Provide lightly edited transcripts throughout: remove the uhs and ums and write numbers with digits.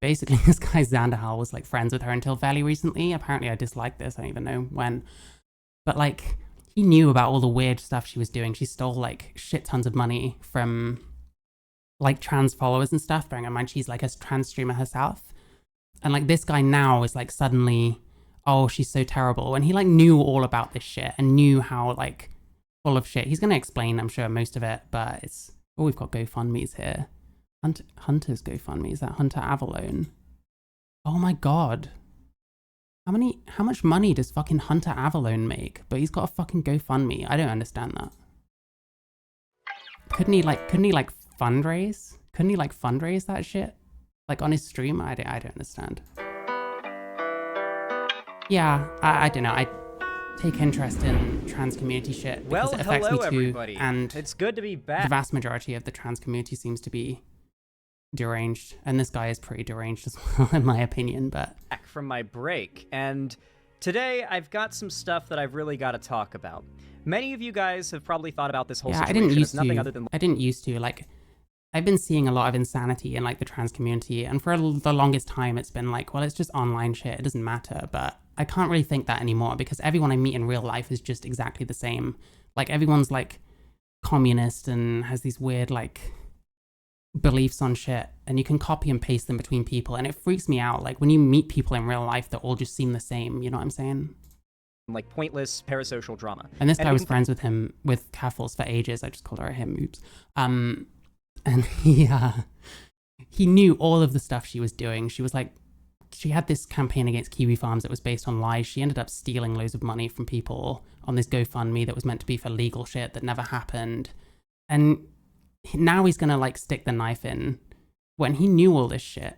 basically this guy Xanderhal was like friends with her until fairly recently. Apparently I disliked this, I don't even know when. But like, he knew about all the weird stuff she was doing. She stole like shit tons of money from like trans followers and stuff, bearing in mind she's like a trans streamer herself. And like this guy now is like suddenly, oh, she's so terrible. And he like knew all about this shit and knew how like full of shit. He's going to explain, I'm sure, most of it, but it's, oh, we've got GoFundMe's here. Hunter's GoFundMe, is that Hunter Avalone? Oh my God. How much money does fucking Hunter Avalone make? But he's got a fucking GoFundMe. I don't understand that. Couldn't he like fundraise? Couldn't he like fundraise that shit? Like on his stream? I don't understand. Yeah, I don't know. I take interest in trans community shit because it affects me too. Everybody. And it's good to be back. The vast majority of the trans community seems to be deranged, and this guy is pretty deranged as well, in my opinion. But back from my break, and today I've got some stuff that I've really got to talk about. Many of you guys have probably thought about this whole situation. I didn't used to. Like, I've been seeing a lot of insanity in like the trans community, and for the longest time it's been like, well, it's just online shit, it doesn't matter. But I can't really think that anymore, because everyone I meet in real life is just exactly the same. Like, everyone's like communist and has these weird like beliefs on shit, and you can copy and paste them between people, and it freaks me out. Like, when you meet people in real life that all just seem the same, you know what I'm saying? Like pointless parasocial drama. And this guy was friends with keffals for ages. I just called her him, oops. And he knew all of the stuff she was doing. She was like, she had this campaign against kiwi farms that was based on lies. She ended up stealing loads of money from people on this GoFundMe that was meant to be for legal shit that never happened. And now he's gonna like stick the knife in when he knew all this shit.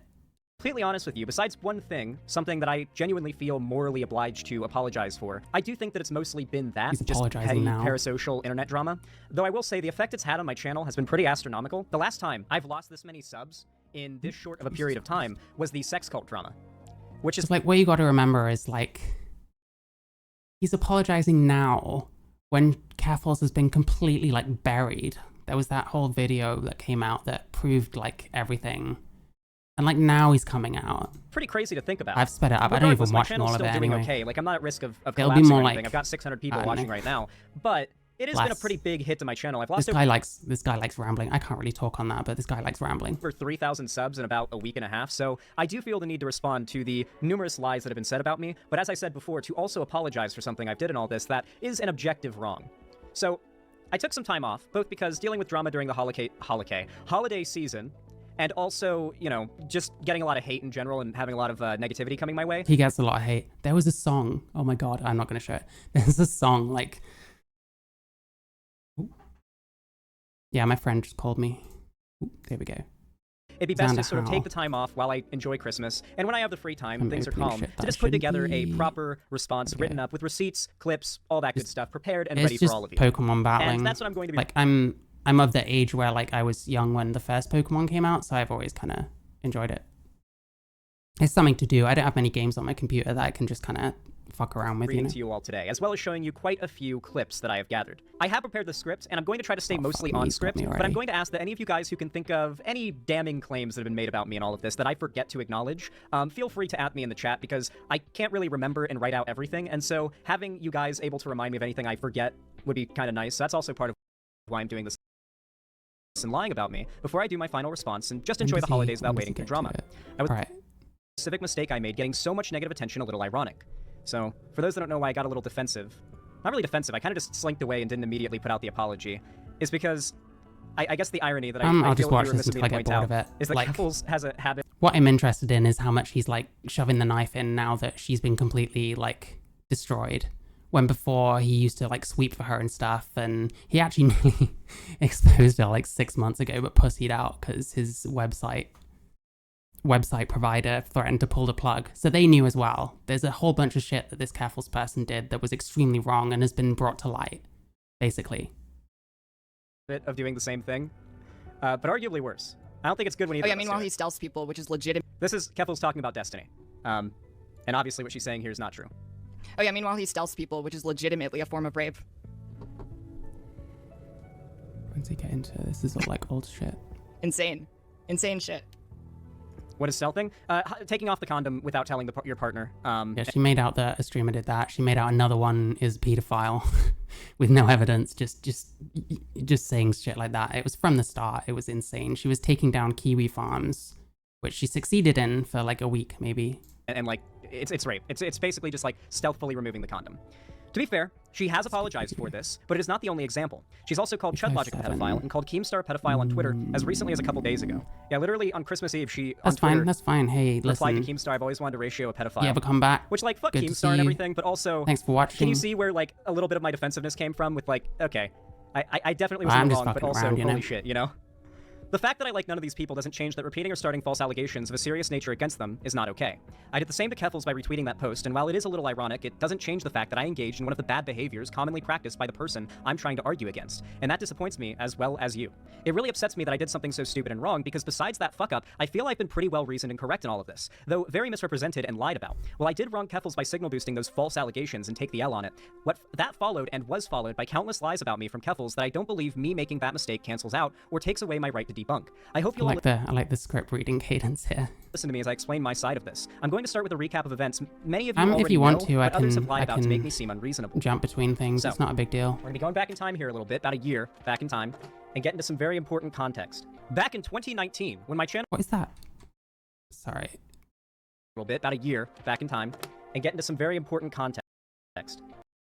Completely honest with you, besides one thing, something that I genuinely feel morally obliged to apologize for, I do think that it's mostly been that, just petty parasocial internet drama. Though I will say the effect it's had on my channel has been pretty astronomical. The last time I've lost this many subs in this short of a period of time was the sex cult drama. Which is like, what you gotta remember is like, he's apologizing now when keffals has been completely like buried. There was that whole video that came out that proved like everything. And like now he's coming out. Pretty crazy to think about. I've sped it up. I don't even watch all of it anyway. Okay. Like, I'm not at risk of collapsing or anything. I've got 600 people watching right now. But it has been a pretty big hit to my channel. I've lost this guy likes rambling. I can't really talk on that, but this guy likes rambling. Over 3,000 subs in about a week and a half. So I do feel the need to respond to the numerous lies that have been said about me. But as I said before, to also apologize for something I've did in all this that is an objective wrong. So I took some time off, both because dealing with drama during the holiday season, and also, you know, just getting a lot of hate in general and having a lot of negativity coming my way. He gets a lot of hate. There was a song. Oh my God, I'm not going to show it. There's a song like... Ooh. Yeah, my friend just called me. Ooh, there we go. It'd be best to sort of take the time off while I enjoy Christmas, and when I have the free time and things are calm, to just put together a proper response written up with receipts, clips, all that good stuff, prepared and ready for all of you. Pokemon battling. And that's what I'm going to be... Like, I'm of the age where like I was young when the first Pokemon came out, so I've always kind of enjoyed it. It's something to do. I don't have many games on my computer that I can just kind of fuck around with, to you all today, as well as showing you quite a few clips that I have gathered. I have prepared the script, and I'm going to try to stay mostly on script, but I'm going to ask that any of you guys who can think of any damning claims that have been made about me and all of this that I forget to acknowledge, feel free to at me in the chat, because I can't really remember and write out everything, and so having you guys able to remind me of anything I forget would be kind of nice. So that's also part of why I'm doing this and lying about me before I do my final response and just enjoy the holidays without waiting for drama. A specific mistake I made, getting so much negative attention, a little ironic. So, for those that don't know why I got a little defensive, not really defensive, I kind of just slinked away and didn't immediately put out the apology, is because I guess the irony that I feel like you were missing me to point out is that keffals has a habit. What I'm interested in is how much he's like shoving the knife in now that she's been completely like destroyed. When before he used to like sweep for her and stuff, and he actually nearly exposed her like 6 months ago, but pussied out because his website provider threatened to pull the plug. So they knew as well. There's a whole bunch of shit that this keffals person did that was extremely wrong and has been brought to light, basically. Bit of doing the same thing, but arguably worse. I don't think it's good when either. Oh yeah, meanwhile he stealths people, which is legitimate. This is keffals talking about Destiny, and obviously what she's saying here is not true. Oh yeah, meanwhile he stealths people, which is legitimately a form of rape. When does he get into this? Is all like old shit. Insane. Insane shit. What is stealthing? Taking off the condom without telling your partner. Yeah, she made out that a streamer did that. She made out another one is a pedophile with no evidence, just saying shit like that. It was from the start. It was insane. She was taking down kiwi farms, which she succeeded in for like a week, maybe. And like, it's rape. It's basically just like stealthily removing the condom. To be fair, she has apologized for this, but it is not the only example. She's also called Chudlogic a pedophile and called Keemstar a pedophile on Twitter as recently as a couple days ago. Yeah, literally on Christmas Eve, she That's fine. Hey, replied listen. to Keemstar, I've always wanted to ratio a pedophile. You ever come back? Which, like, fuck Good to Keemstar see and you. everything, but also... Thanks for watching. Can you see where, like, a little bit of my defensiveness came from with, like, okay, I definitely was I'm wrong, just but also, fucking around, holy shit, you know? The fact that I like none of these people doesn't change that repeating or starting false allegations of a serious nature against them is not okay. I did the same to Keffals by retweeting that post, and while it is a little ironic, it doesn't change the fact that I engaged in one of the bad behaviors commonly practiced by the person I'm trying to argue against, and that disappoints me as well as you. It really upsets me that I did something so stupid and wrong, because besides that fuck up, I feel I've been pretty well reasoned and correct in all of this, though very misrepresented and lied about. Well, I did wrong Keffals by signal boosting those false allegations and take the L on it. What that followed and was followed by countless lies about me from Keffals that I don't believe me making that mistake cancels out or takes away my right to debunk. I hope you'll I like the script reading cadence here. listen to me as I explain my side of this. I'm going to start with a recap of events many of you already If you want know, to, but others have I lied about to make me can seem unreasonable. jump between things. So, it's not a big deal. We're going to be going back in time here a little bit, about a year back in time, and get into some very important context. Back in 2019, when my channel... What is that? Sorry. A little bit, about a year back in time, and get into some very important context.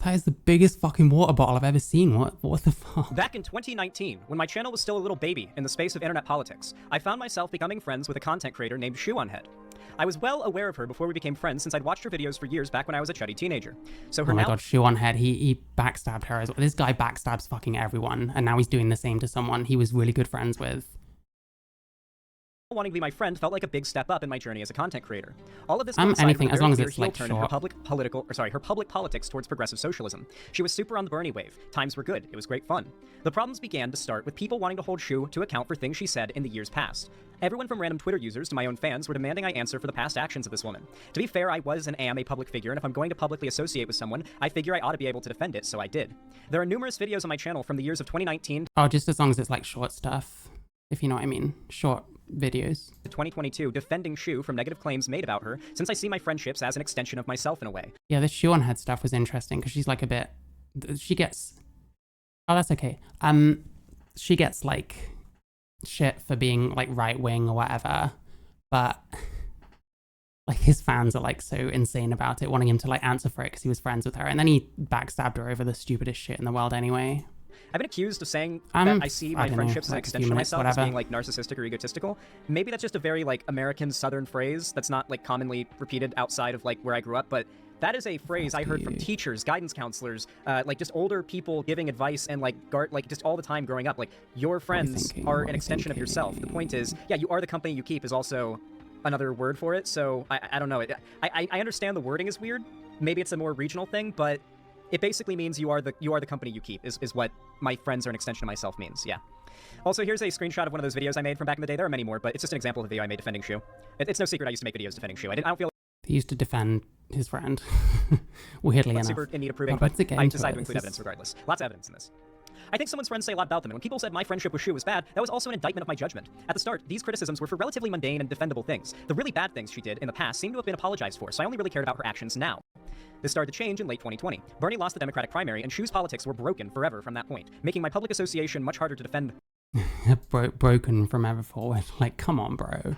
That is the biggest fucking water bottle I've ever seen. What the fuck? Back in 2019, when my channel was still a little baby in the space of internet politics, I found myself becoming friends with a content creator named Shoeonhead. I was well aware of her before we became friends since I'd watched her videos for years back when I was a chuddy teenager. So her Oh my now god, shoe on head. He backstabbed her as well. This guy backstabs fucking everyone, and now he's doing the same to someone he was really good friends with. wanting to be my friend felt like a big step up in my journey as a content creator. All of this Anything, with a as very long as clear it's, heel like, turn in her short. her public politics towards progressive socialism. She was super on the Bernie wave. Times were good. It was great fun. The problems began to start with people wanting to hold Shu to account for things she said in the years past. Everyone from random Twitter users to my own fans were demanding I answer for the past actions of this woman. To be fair, I was and am a public figure, and if I'm going to publicly associate with someone, I figure I ought to be able to defend it, so I did. There are numerous videos on my channel from the years of 2019 Oh, just as long as it's like short stuff, if you know what I mean. Short videos. to 2022 defending Shu from negative claims made about her, since I see my friendships as an extension of myself in a way. Yeah, this shoe on head stuff was interesting because she's like a bit. She gets. Oh, that's okay. She gets like shit for being like right wing or whatever, but like his fans are like so insane about it, wanting him to like answer for it because he was friends with her, and then he backstabbed her over the stupidest shit in the world anyway. I've been accused of saying that I see my don't know, friendships as an like a few extension of minutes, myself as whatever. being like narcissistic or egotistical. Maybe that's just a very like American Southern phrase that's not like commonly repeated outside of like where I grew up, but that is a phrase I heard from teachers, guidance counselors, like just older people giving advice and like just all the time growing up. Like your friends are an extension of yourself. The point is, yeah, you are the company you keep is also another word for it. So I don't know. I understand the wording is weird. Maybe it's a more regional thing, but it basically means you are the company you keep is what my friends are an extension of myself means. Yeah. Also, here's a screinshot of one of those videos I made from back in the day. There are many more, but it's just an example of a video I made defending Shu. It's no secret I used to make videos defending Shu. I don't feel He used to defend his friend. Weirdly enough. super in need of proving, But but let's get I into decided it. to include This evidence is- regardless. Lots of evidence in this. I think someone's friends say a lot about them, and when people said my friendship with Shu was bad, that was also an indictment of my judgment. At the start, these criticisms were for relatively mundane and defendable things. The really bad things she did in the past seem to have been apologized for, so I only really cared about her actions now. This started to change in late 2020. Bernie lost the Democratic primary, and Shu's politics were broken forever from that point, making my public association much harder to defend Broken from ever forward. Like, come on, bro.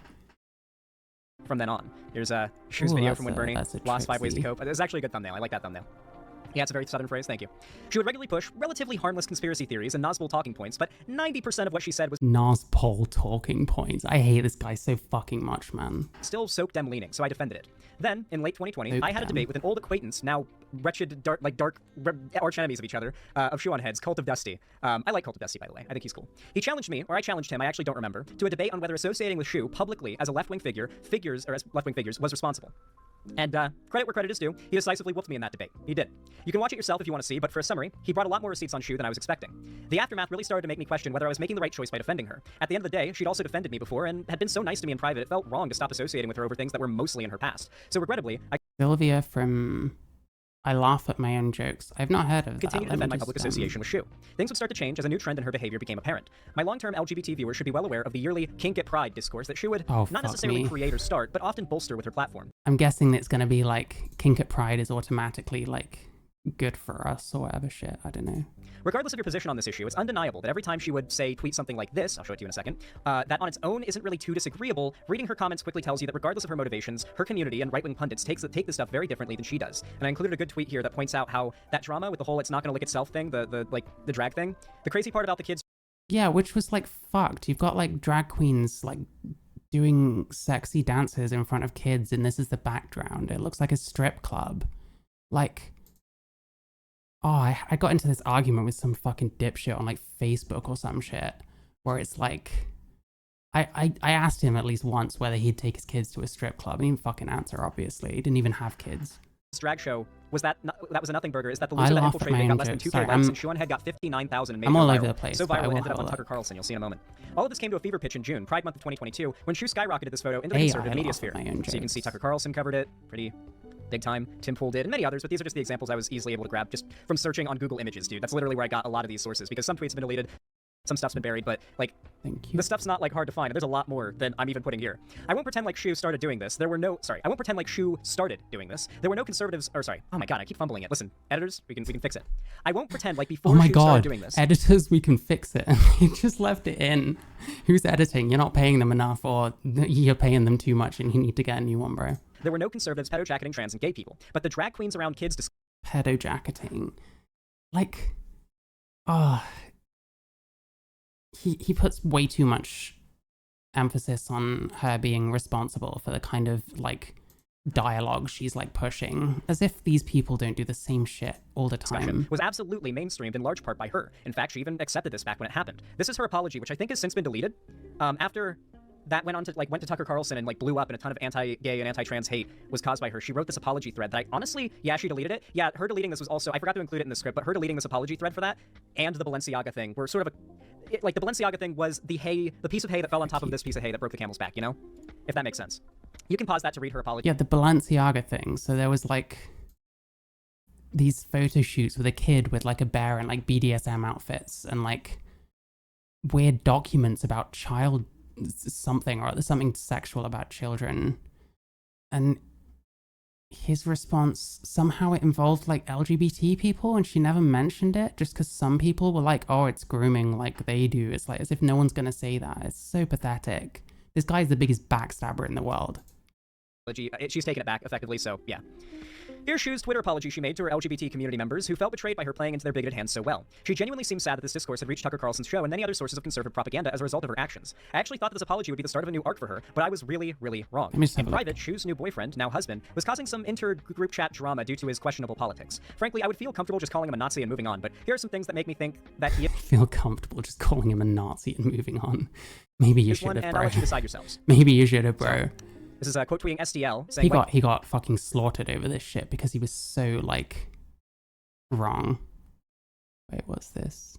from then on. Here's Shu's Ooh, video that's from when a- Bernie that's a lost 5 ways to tricksy. cope. It's actually a good thumbnail. I like that thumbnail. Yeah, it's a very Southern phrase, thank you. She would regularly push relatively harmless conspiracy theories and Nazgul talking points, but 90% of what she said was Nazpol talking points. I hate this guy so fucking much, man. still soak dem leaning, so I defended it. Then, in late 2020, Soak I had a dem. debate with an old acquaintance, now wretched, dark arch enemies of each other, of Shoe on Heads, Cult of Dusty. I like Cult of Dusty, by the way. I think he's cool. He challenged me, or I challenged him, I actually don't remember, to a debate on whether associating with Shu publicly as a left-wing figure, was responsible. And credit where credit is due, he decisively whooped me in that debate. He did. You can watch it yourself if you want to see, but for a summary, he brought a lot more receipts on Shu than I was expecting. The aftermath really started to make me question whether I was making the right choice by defending her. At the end of the day, she'd also defended me before and had been so nice to me in private, it felt wrong to stop associating with her over things that were mostly in her past. So regrettably, I Sylvia from I laugh at my own jokes. I've not heard of that. Continue to defend my public association with Shu. Things would start to change as a new trend in her behavior became apparent. My long-term LGBT viewers should be well aware of the yearly kink at pride discourse that Shu would not necessarily create or start, but often bolster with her platform. I'm guessing it's going to be like kink at pride is automatically like good for us or whatever shit. I don't know. Regardless of your position on this issue, it's undeniable that every time she would, say, tweet something like this, I'll show it to you in a second, that on its own isn't really too disagreeable, reading her comments quickly tells you that regardless of her motivations, her community and right-wing pundits take this stuff very differently than she does. And I included a good tweet here that points out how that drama with the whole it's not gonna lick itself thing, the drag thing, the crazy part about the kids... Yeah, which was like fucked. You've got like drag queens like doing sexy dances in front of kids and this is the background. It looks like a strip club. Like... Oh, I got into this argument with some fucking dipshit on like Facebook or some shit where it's like, I asked him at least once whether he'd take his kids to a strip club and he didn't fucking answer, obviously. He didn't even have kids. This drag show was that was a nothing burger. Is that the loser that infiltrated got less than 2K likes and Shuan Head got 59,000 and made I'm all viral. over the place. So viral it ended up on Tucker Carlson. You'll see in a moment. All of this came to a fever pitch in June, Pride Month of 2022, when Shu skyrocketed this photo into the conservative media sphere. So you can see Tucker Carlson covered it. Pretty big time. Tim Pool did, and many others, but these are just the examples I was easily able to grab just from searching on Google Images, dude. That's literally where I got a lot of these sources, because some tweets have been deleted, some stuff's been buried, but, like, the stuff's not, like, hard to find, and there's a lot more than I'm even putting here. I won't pretend like Shu started doing this. I won't pretend like Shu started doing this. There were no conservatives, oh my god, I keep fumbling it. Listen, editors, we can fix it. I won't pretend like before Shu started doing this. Editors, we can fix it. You just left it in. Who's editing? You're not paying them enough, or you're paying them too much and you need to get a new one, bro. There were no conservatives pedo-jacketing trans and gay people, but the drag queens around kids pedo-jacketing. Like, he puts way too much emphasis on her being responsible for the kind of, like, dialogue she's, like, pushing, as if these people don't do the same shit all the time. Was absolutely mainstreamed in large part by her. In fact, she even accepted this back when it happened. This is her apology, which I think has since been deleted. After that went to Tucker Carlson and, like, blew up, and a ton of anti-gay and anti-trans hate was caused by her. She wrote this apology thread that I honestly, yeah, she deleted it. Yeah, her deleting this was also, I forgot to include it in the script, but her deleting this apology thread for that and the Balenciaga thing were sort of like the Balenciaga thing was the piece of hay that fell on top of this piece of hay that broke the camel's back, you know? If that makes sense. You can pause that to read her apology. Yeah, the Balenciaga thing. So there was, like, these photo shoots with a kid with, like, a bear and, like, BDSM outfits and, like, weird documents about child something or something sexual about children. And his response, somehow it involved, like, LGBT people, and she never mentioned it just because some people were like, oh, it's grooming like they do. It's like as if no one's gonna say that. It's so pathetic. This guy's the biggest backstabber in the world. She's taken it back effectively, so yeah. Here's Shu's Twitter apology she made to her LGBT community members who felt betrayed by her playing into their bigoted hands so well. She genuinely seems sad that this discourse had reached Tucker Carlson's show and many other sources of conservative propaganda as a result of her actions. I actually thought that this apology would be the start of a new arc for her, but I was really, really wrong. In private, Shu's new boyfriend, now husband, was causing some inter-group chat drama due to his questionable politics. Frankly, I would feel comfortable just calling him a Nazi and moving on, but here are some things that make me think that he feel comfortable just calling him a Nazi and moving on. Maybe you should have, bro. I'll let you decide yourselves. Maybe you should have, bro. This is quote tweeting SDL saying he got fucking slaughtered over this shit because he was so, like, wrong. Wait, what's this?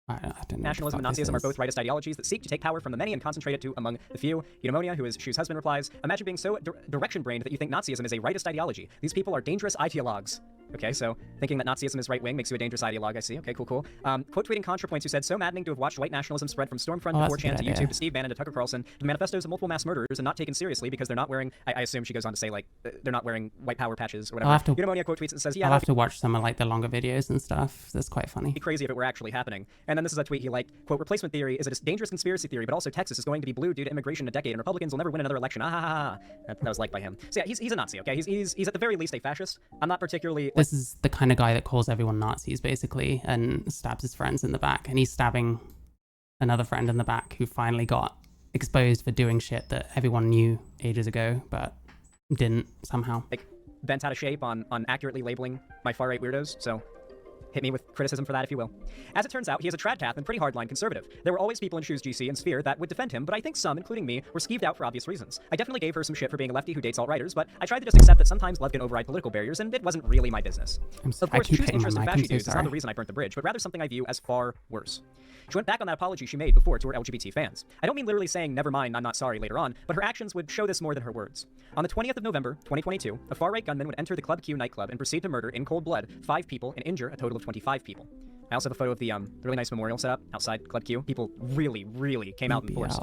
I don't know. Nationalism and Nazism are both rightist ideologies that seek to take power from the many and concentrate it to among the few. Eudaimonia, who is Shu's husband, replies, imagine being so direction-brained that you think Nazism is a rightist ideology. These people are dangerous ideologues. Okay, so thinking that Nazism is right-wing makes you a dangerous ideologue, I see. Okay, cool. Quote tweeting ContraPoints who said, so maddening to have watched white nationalism spread from Stormfront to 4chan to YouTube to Steve Bannon to Tucker Carlson to manifestos of multiple mass murderers and not taken seriously because they're not wearing, I assume she goes on to say, like, they're not wearing white power patches or whatever. Eudaimonia quote tweets and says, yeah, I'll have to watch some of, like, the longer videos and stuff. That's quite funny. Be crazy if it were actually happening. And then this is a tweet he liked, quote, replacement theory is a dangerous conspiracy theory, but also Texas is going to be blue due to immigration in a decade and Republicans will never win another election. That was liked by him. So yeah, he's a Nazi, okay? He's at the very least a fascist. I'm not particularly... This is the kind of guy that calls everyone Nazis, basically, and stabs his friends in the back. And he's stabbing another friend in the back who finally got exposed for doing shit that everyone knew ages ago, but didn't somehow. Like, bent out of shape on accurately labeling my far-right weirdos, so... Hit me with criticism for that if you will. As it turns out, he is a tradpath and pretty hardline conservative. There were always people in Shu's GC and Sphere that would defend him, but I think some, including me, were skeeved out for obvious reasons. I definitely gave her some shit for being a lefty who dates alt-writers, but I tried to just accept that sometimes love can override political barriers, and it wasn't really my business. Of course, Shu's interest in fashy dudes is not the reason I burnt the bridge, but rather something I view as far worse. She went back on that apology she made before to her LGBT fans. I don't mean literally saying, never mind, I'm not sorry later on, but her actions would show this more than her words. On the 20th of November, 2022, a far-right gunman would enter the Club Q nightclub and proceed to murder in cold blood 5 people and injure a total of 25 people. I also have a photo of the really nice memorial set up outside Club Q. People really came out in force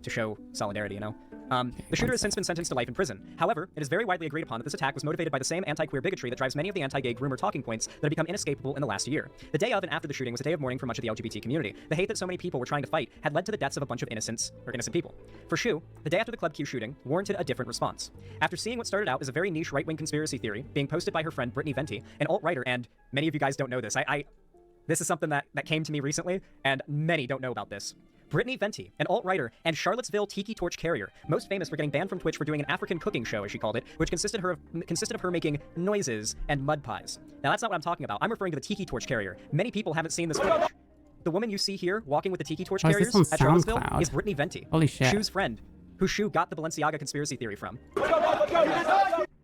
to show solidarity, you know? The shooter has since been sentenced to life in prison. However, it is very widely agreed upon that this attack was motivated by the same anti-queer bigotry that drives many of the anti-gay groomer talking points that have become inescapable in the last year. The day of and after the shooting was a day of mourning for much of the LGBT community. The hate that so many people were trying to fight had led to the deaths of a bunch of innocent people. For Shu, the day after the Club Q shooting warranted a different response. After seeing what started out as a very niche right-wing conspiracy theory being posted by her friend Brittany Venti, an alt-writer, and many of you guys don't know this. This is something that came to me recently, and many don't know about this. Brittany Venti, an alt-writer and Charlottesville tiki torch carrier, most famous for getting banned from Twitch for doing an African cooking show, as she called it, which consisted of her making noises and mud pies. Now that's not what I'm talking about. I'm referring to the tiki torch carrier. Many people haven't seen this footage. The woman you see here walking with the tiki torch carriers at Charlottesville is Brittany Venti, Holy shit. Shu's friend, who Shu got the Balenciaga conspiracy theory from.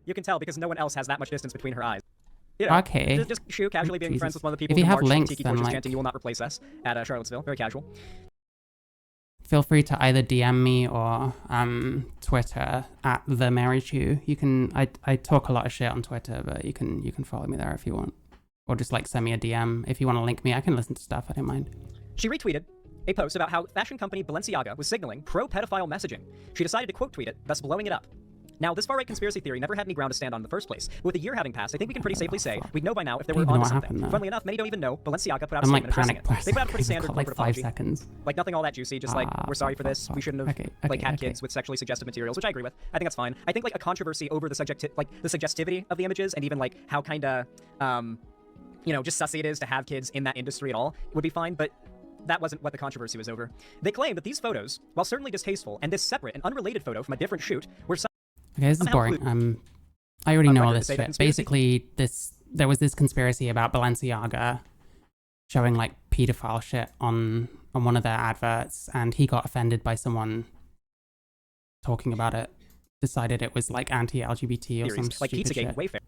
You can tell because no one else has that much distance between her eyes. You know, okay. Just Shu casually being friends with one of the people if you who have marched links, tiki then, torches like, chanting "You will not replace us" at Charlottesville. Very casual. Feel free to either DM me or Twitter at themarychu. You can I talk a lot of shit on Twitter, but you can follow me there if you want, or just like send me a DM if you want to link me. I can listen to stuff. I don't mind. She retweeted a post about how fashion company Balenciaga was signaling pro-pedophile messaging. She decided to quote tweet it, thus blowing it up. Now, this far-right conspiracy theory never had any ground to stand on in the first place. With a year having passed, I think we can pretty safely say we'd know by now if they were onto something. Funnily enough, many don't even know Balenciaga put out a statement addressing it. They put out a pretty standard corporate apology. 5 seconds. Like nothing all that juicy, just like, we're sorry for this, we shouldn't have had kids with sexually suggestive materials, which I agree with. I think that's fine. I think like a controversy over the suggestivity of the images and even like how kinda, you know, just sussy it is to have kids in that industry at all would be fine, but that wasn't what the controversy was over. They claim that these photos, while certainly distasteful, and this separate and unrelated photo from a different shoot, were okay, this is boring. I already know all this shit. Basically, there was this conspiracy about Balenciaga showing like pedophile shit on one of their adverts, and he got offended by someone talking about it. Decided it was like anti-LGBT or some like stupid Pizzagate, shit. Wayfair.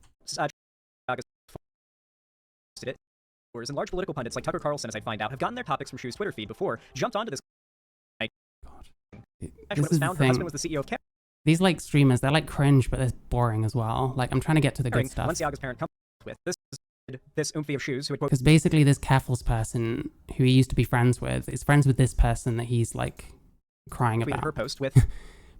And large political pundits like Tucker Carlson, as I find out, have gotten their topics from Shu's Twitter feed before, jumped onto this. God. When it was found her husband was the CEO of These like streamers, they're like cringe, but they're boring as well. Like I'm trying to get to the good stuff. Balenciaga's parent company with this oomphy of Shu's, who because basically this keffals person who he used to be friends with is friends with this person that he's like crying about. Her post with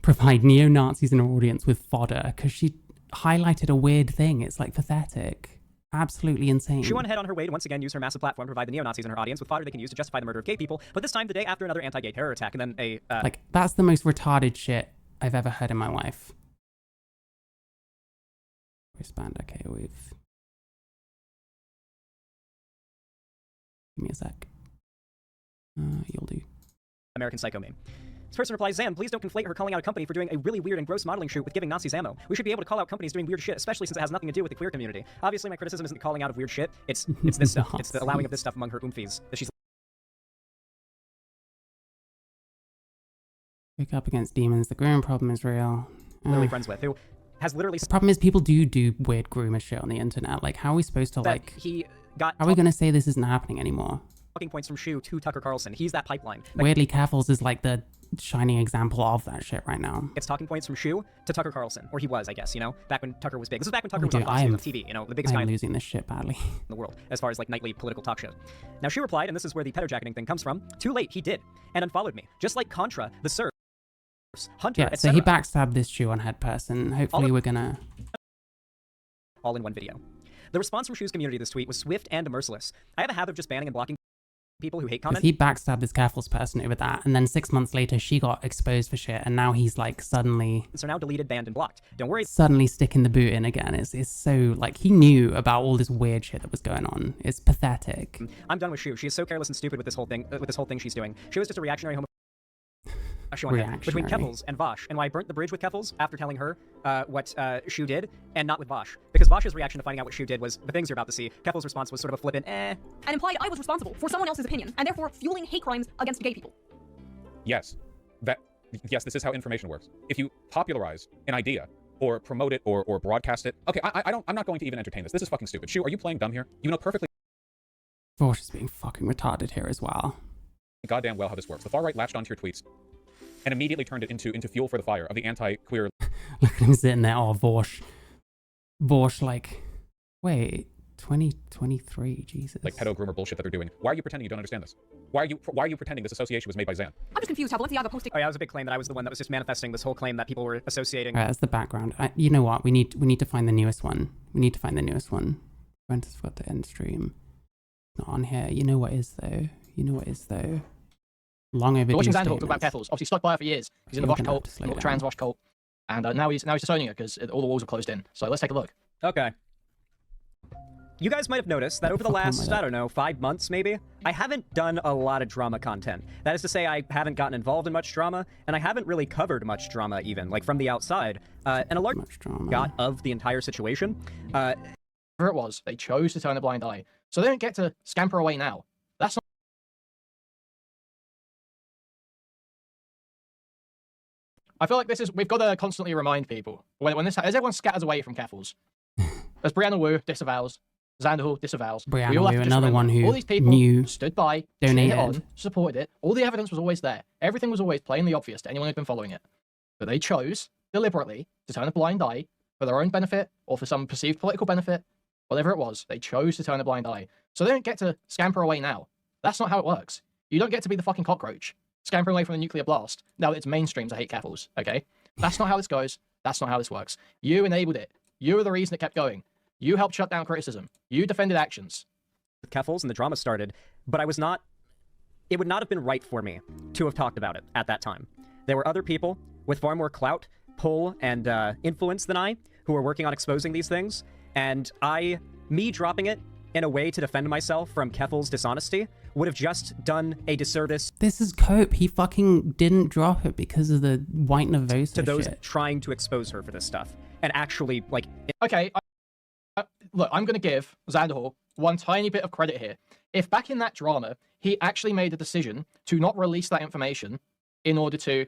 provide neo-Nazis in her audience with fodder because she highlighted a weird thing. It's like pathetic. Absolutely insane. She went ahead on her way to once again use her massive platform to provide the neo-Nazis in her audience with fodder they can use to justify the murder of gay people, but this time the day after another anti-gay terror attack, and then a like that's the most retarded shit I've ever heard in my life. Wristband, okay, give me a sec. You'll do. American Psycho meme. This person replies, Zan, please don't conflate her calling out a company for doing a really weird and gross modeling shoot with giving Nazis ammo. We should be able to call out companies doing weird shit, especially since it has nothing to do with the queer community. Obviously, my criticism isn't the calling out of weird shit. It's this stuff. It's the allowing of this stuff among her oomfies that she's Wake up against demons. The groom problem is real. literally friends with, who has literally. The problem is people do weird groomer shit on the internet. Like, how are we supposed to like? He got. How are we gonna say this isn't happening anymore? Talking points from Shu to Tucker Carlson. He's that pipeline. Weirdly, keffals is like the shining example of that shit right now. It's talking points from Shu to Tucker Carlson, or he was, I guess. You know, back when Tucker was big. This was back when Tucker was on Fox News on TV. You know, the biggest guy I'm losing this shit badly in the world as far as like nightly political talk shows. Now Shu replied, and this is where the pedo-jacketing thing comes from. Too late, he did, and unfollowed me, just like Contra, the Serf, Hunter, yeah. So he backstabbed this Shu on head person. Hopefully, we're gonna all in one video. The response from Shu's community to this tweet was swift and merciless. I have a habit of just banning and blocking people who hate comments. He backstabbed this keffals person over that, and then 6 months later she got exposed for shit, and now he's like suddenly so now deleted, banned, and blocked. Don't worry. Suddenly sticking the boot in again. It's so like he knew about all this weird shit that was going on. It's pathetic. I'm done with Shu. She is so careless and stupid with this whole thing. She's doing. She was just a reactionary between reactionary. Keffals and Vosh, and why I burnt the bridge with Keffals after telling her what Shu did, and not with Vosh. Because Vosh's reaction to finding out what Shu did was the things you're about to see. Keffals' response was sort of a flippant, eh. And implied I was responsible for someone else's opinion, and therefore fueling hate crimes against gay people. Yes. Yes, this is how information works. If you popularize an idea, or promote it, or broadcast it. Okay, I'm not going to even entertain this. This is fucking stupid. Shu, are you playing dumb here? You know perfectly Vosh is being fucking retarded here as well. goddamn well how this works. The far right latched onto your tweets and immediately turned it into fuel for the fire of the anti-queer. Look at him sitting there. Oh, Vosh. Vosh, like, wait, 2023, Jesus. Like pedo groomer bullshit that they're doing. Why are you pretending you don't understand this? Why are you pretending this association was made by Xan? I'm just confused how Balenciaga posting. Oh yeah, that was a big claim that I was the one that was just manifesting this whole claim that people were associating. Alright, that's the background. You know what? We need to find the newest one. We need to find the newest one. When to spot the end stream. Not on here. You know what is though? You know what is though? Long overdue. Watching Xanderhal talk statements. about keffals. Obviously stuck by her for years. He's in the You're Vosh gonna have cult, to slow the down. trans Vosh cult, and now he's disowning her because all the walls are closed in. So let's take a look. Okay. You guys might have noticed that over the fuck am last, I I don't know, 5 months maybe, I haven't done a lot of drama content. That is to say, I haven't gotten involved in much drama, and I haven't really covered much drama even, like from the outside. And a large Much drama. got of the entire situation. Whatever it was, they chose to turn a blind eye. So they don't get to scamper away now. That's not. I feel like we've got to constantly remind people when this, as everyone scatters away from keffals, as Brianna Wu disavows, Xanderhal disavows, we Brianna all have Wu, to just another remember, one who all these people knew, stood by, cheered it donated. on, supported it. All the evidence was always there. Everything was always plainly obvious to anyone who'd been following it. But they chose deliberately to turn a blind eye for their own benefit or for some perceived political benefit, whatever it was. They chose to turn a blind eye. So they don't get to scamper away now. That's not how it works. You don't get to be the fucking cockroach scampering away from the nuclear blast now that it's mainstream to hate keffals, okay? That's not how this goes. That's not how this works. You enabled it. You were the reason it kept going. You helped shut down criticism. You defended actions. with Keffals and the drama started, but I was not, it would not have been right for me to have talked about it at that time. There were other people with far more clout, pull, and influence than I who were working on exposing these things, and me dropping it in a way to defend myself from Keffals' dishonesty would have just done a disservice This is Cope. He fucking didn't drop it because of the white Nervosa to those shit. trying to expose her for this stuff. And actually, like, Okay, look, I'm going to give Xanderhal one tiny bit of credit here. If back in that drama, he actually made a decision to not release that information in order to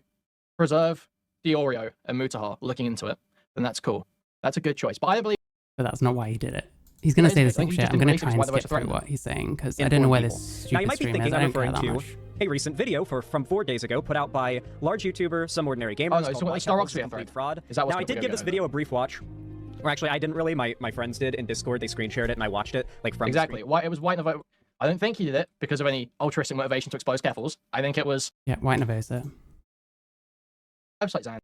preserve Diorio and Mutahar looking into it, then that's cool. That's a good choice. But I believe But that's not why he did it. He's going to say the I same think he shit. just I'm didn't going to release try it and because why skip the through rest what he's saying because I don't know inform where people. this Now stupid you might be stream thinking is. I'm I don't care referring that to much. a recent video from 4 days ago put out by large YouTuber, Some Ordinary Gamers, no, called so Why like Star Keffals Rock's is a video Complete thread. Fraud. Is that what's Now I what did we're give gonna this go video a brief watch. Or actually, I didn't really. My friends did in Discord. They screen shared it and I watched it like from exactly. The Why it was white Nervosa. I don't think he did it because of any altruistic motivation to expose Keffals. I think it was Yeah, white Nervosa. website Xanderhal.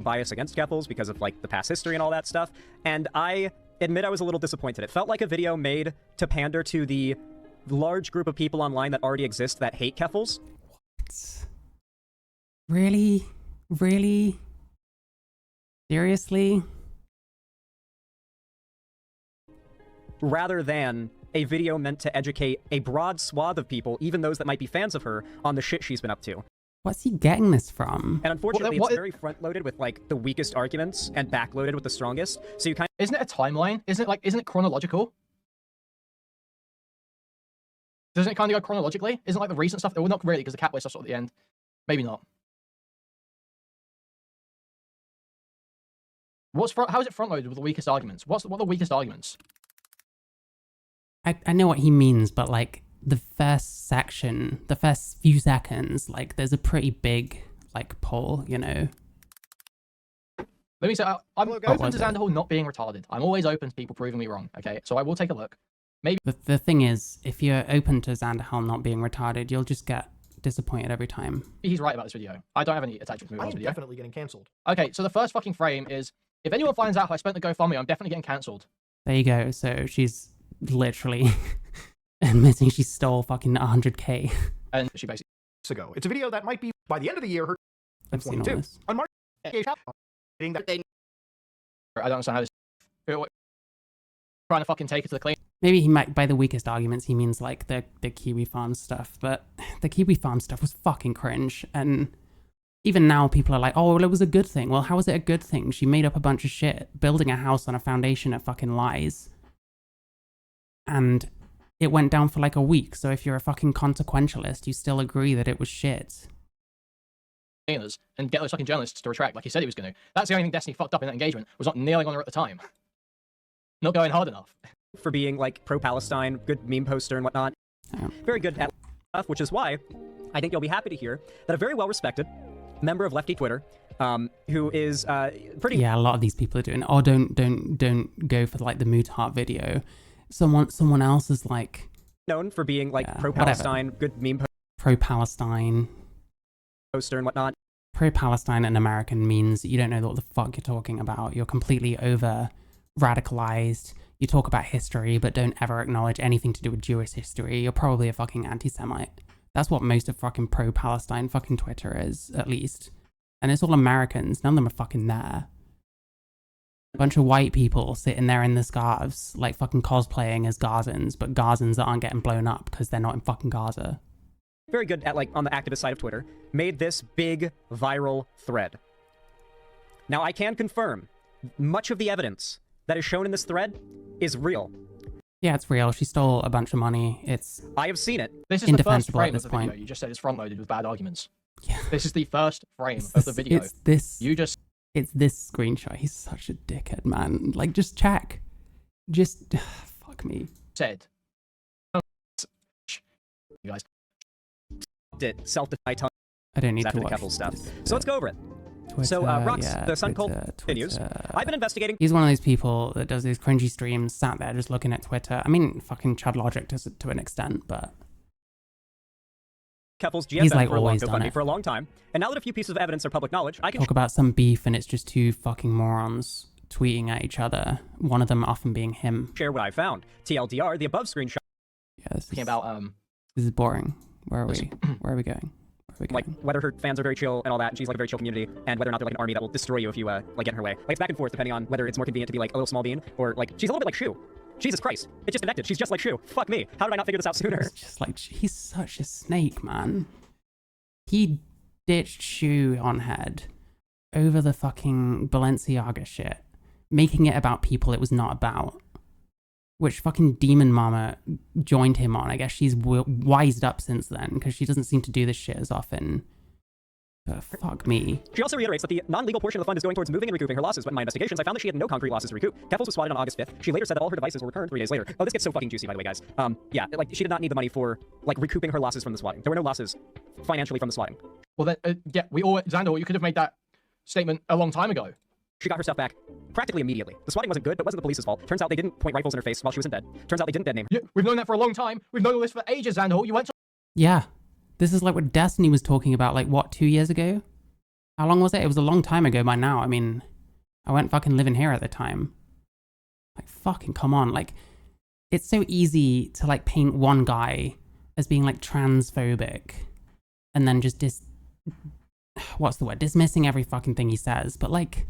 bias against Keffals because of like the past history and all that stuff. And I admit I was a little disappointed. It felt like a video made to pander to the large group of people online that already exist that hate Keffals. Really? Really? Seriously? Rather than a video meant to educate a broad swath of people, even those that might be fans of her, on the shit she's been up to. What's he getting this from? And unfortunately, what it's is- very front-loaded with like the weakest arguments and back-loaded with the strongest. So you kind Isn't it a timeline? Isn't it chronological? Doesn't it kind of go chronologically? Isn't like the recent stuff? Well, not really, because the Catboy stuff's at the end. Maybe not. How is it front loaded with the weakest arguments? What are the weakest arguments? I know what he means, but like the first section, the first few seconds, like there's a pretty big like poll, you know. Let me say, I'm Hello, guys. open to Was it? Xanderhal not being retarded. I'm always open to people proving me wrong. Okay, so I will take a look. The thing is, if you're open to Xanderhal not being retarded, you'll just get disappointed every time. He's right about this video. I don't have any attachment to move I on am this video. definitely getting cancelled. Okay, so the first fucking frame is, if anyone finds out how I spent the GoFundMe, I'm definitely getting cancelled. There you go. So she's literally admitting she stole fucking 100k. And she basically, Ago. It's a video that might be, by the end of the year, her I've seen all 22. this. On March, hitting that I don't understand how this. Trying to fucking take it to the clean. Maybe he might, by the weakest arguments, he means like the Kiwi Farm stuff, but the Kiwi Farm stuff was fucking cringe, and even now people are like, oh, well, it was a good thing. Well, how is it a good thing? She made up a bunch of shit, building a house on a foundation of fucking lies. And it went down for like a week. So if you're a fucking consequentialist, you still agree that it was shit. And get those fucking journalists to retract like he said he was going to. That's the only thing Destiny fucked up in that engagement, was not nailing on her at the time. Not going hard enough. For being like pro-Palestine, good meme poster and whatnot. Yeah. Very good at stuff, which is why I think you'll be happy to hear that a very well-respected member of Lefty Twitter, who is pretty... Yeah, a lot of these people are doing, oh, don't go for like the Mutart video. Someone else is like... known for being like pro-Palestine, good meme pro-Palestine. Poster and whatnot. Pro-Palestine and American means you don't know what the fuck you're talking about. You're completely over radicalized. You talk about history, but don't ever acknowledge anything to do with Jewish history. You're probably a fucking anti-Semite. That's what most of fucking pro-Palestine fucking Twitter is, at least. And it's all Americans. None of them are fucking there. A bunch of white people sitting there in the scarves, like fucking cosplaying as Gazans, but Gazans that aren't getting blown up because they're not in fucking Gaza. Very good at like on the activist side of Twitter, made this big viral thread. Now I can confirm much of the evidence that is shown in this thread is real. Yeah, it's real. She stole a bunch of money. I have seen it. This is the first indefensible at frame of this the point. video. You just said it's front-loaded with bad arguments. Yeah. This is the first frame of the video. It's this. You just It's this screenshot. He's such a dickhead, man. Like, just check. Just fuck me. said. You guys. Did self-deny tongue I don't need after to the watch Keffals stuff. this. So let's go over it. Twitter, So, Rux, yeah, the Sun Cult Twitter, continues. Twitter. I've been investigating. He's one of those people that does these cringy streams, sat there just looking at Twitter. I mean, fucking Chud Logic to an extent, but Keffals he's, GFM like, for a long always done GoFundMe it. for a long time, and now that a few pieces of evidence are public knowledge, I can talk about some beef and it's just two fucking morons tweeting at each other. One of them often being him. share what I found. TLDR, the above screenshot, Yeah, this Talking is, about this is boring. Where are we? Where are we going? Where are we going? like whether her fans are very chill and all that, and she's like a very chill community, and whether or not they're like an army that will destroy you if you like get in her way. Like it's back and forth depending on whether it's more convenient to be like a little small bean or like she's a little bit like Shu. Jesus Christ, it just connected. She's just like Shu. Fuck me. How did I not figure this out sooner? It's just like, he's such a snake, man. He ditched Shu on head over the fucking Balenciaga shit, making it about people it was not about. Which fucking Demon Mama joined him on. I guess she's wised up since then, because she doesn't seem to do this shit as often. But fuck me. She also reiterates that the non-legal portion of the fund is going towards moving and recouping her losses, but in my investigations, I found that she had no concrete losses to recoup. Keffals was swatted on August 5th. She later said that all her devices were returned 3 days later. Oh, this gets so fucking juicy, by the way, guys. Yeah, like, she did not need the money for, like, recouping her losses from the swatting. There were no losses financially from the swatting. well then yeah, Xander, you could have made that statement a long time ago. She got her stuff back practically immediately. The swatting wasn't good, but it wasn't the police's fault. Turns out they didn't point rifles in her face while she was in bed. Turns out they didn't dead name her. Yeah, we've known that for a long time. We've known all this for ages, Xander. You went to Yeah. This is like what Destiny was talking about, like, what, 2 years ago? How long was it? It was a long time ago by now. I mean, I went fucking living here at the time. Like, fucking come on. Like, it's so easy to, like, paint one guy as being, like, transphobic and then just dismissing every fucking thing he says. But, like,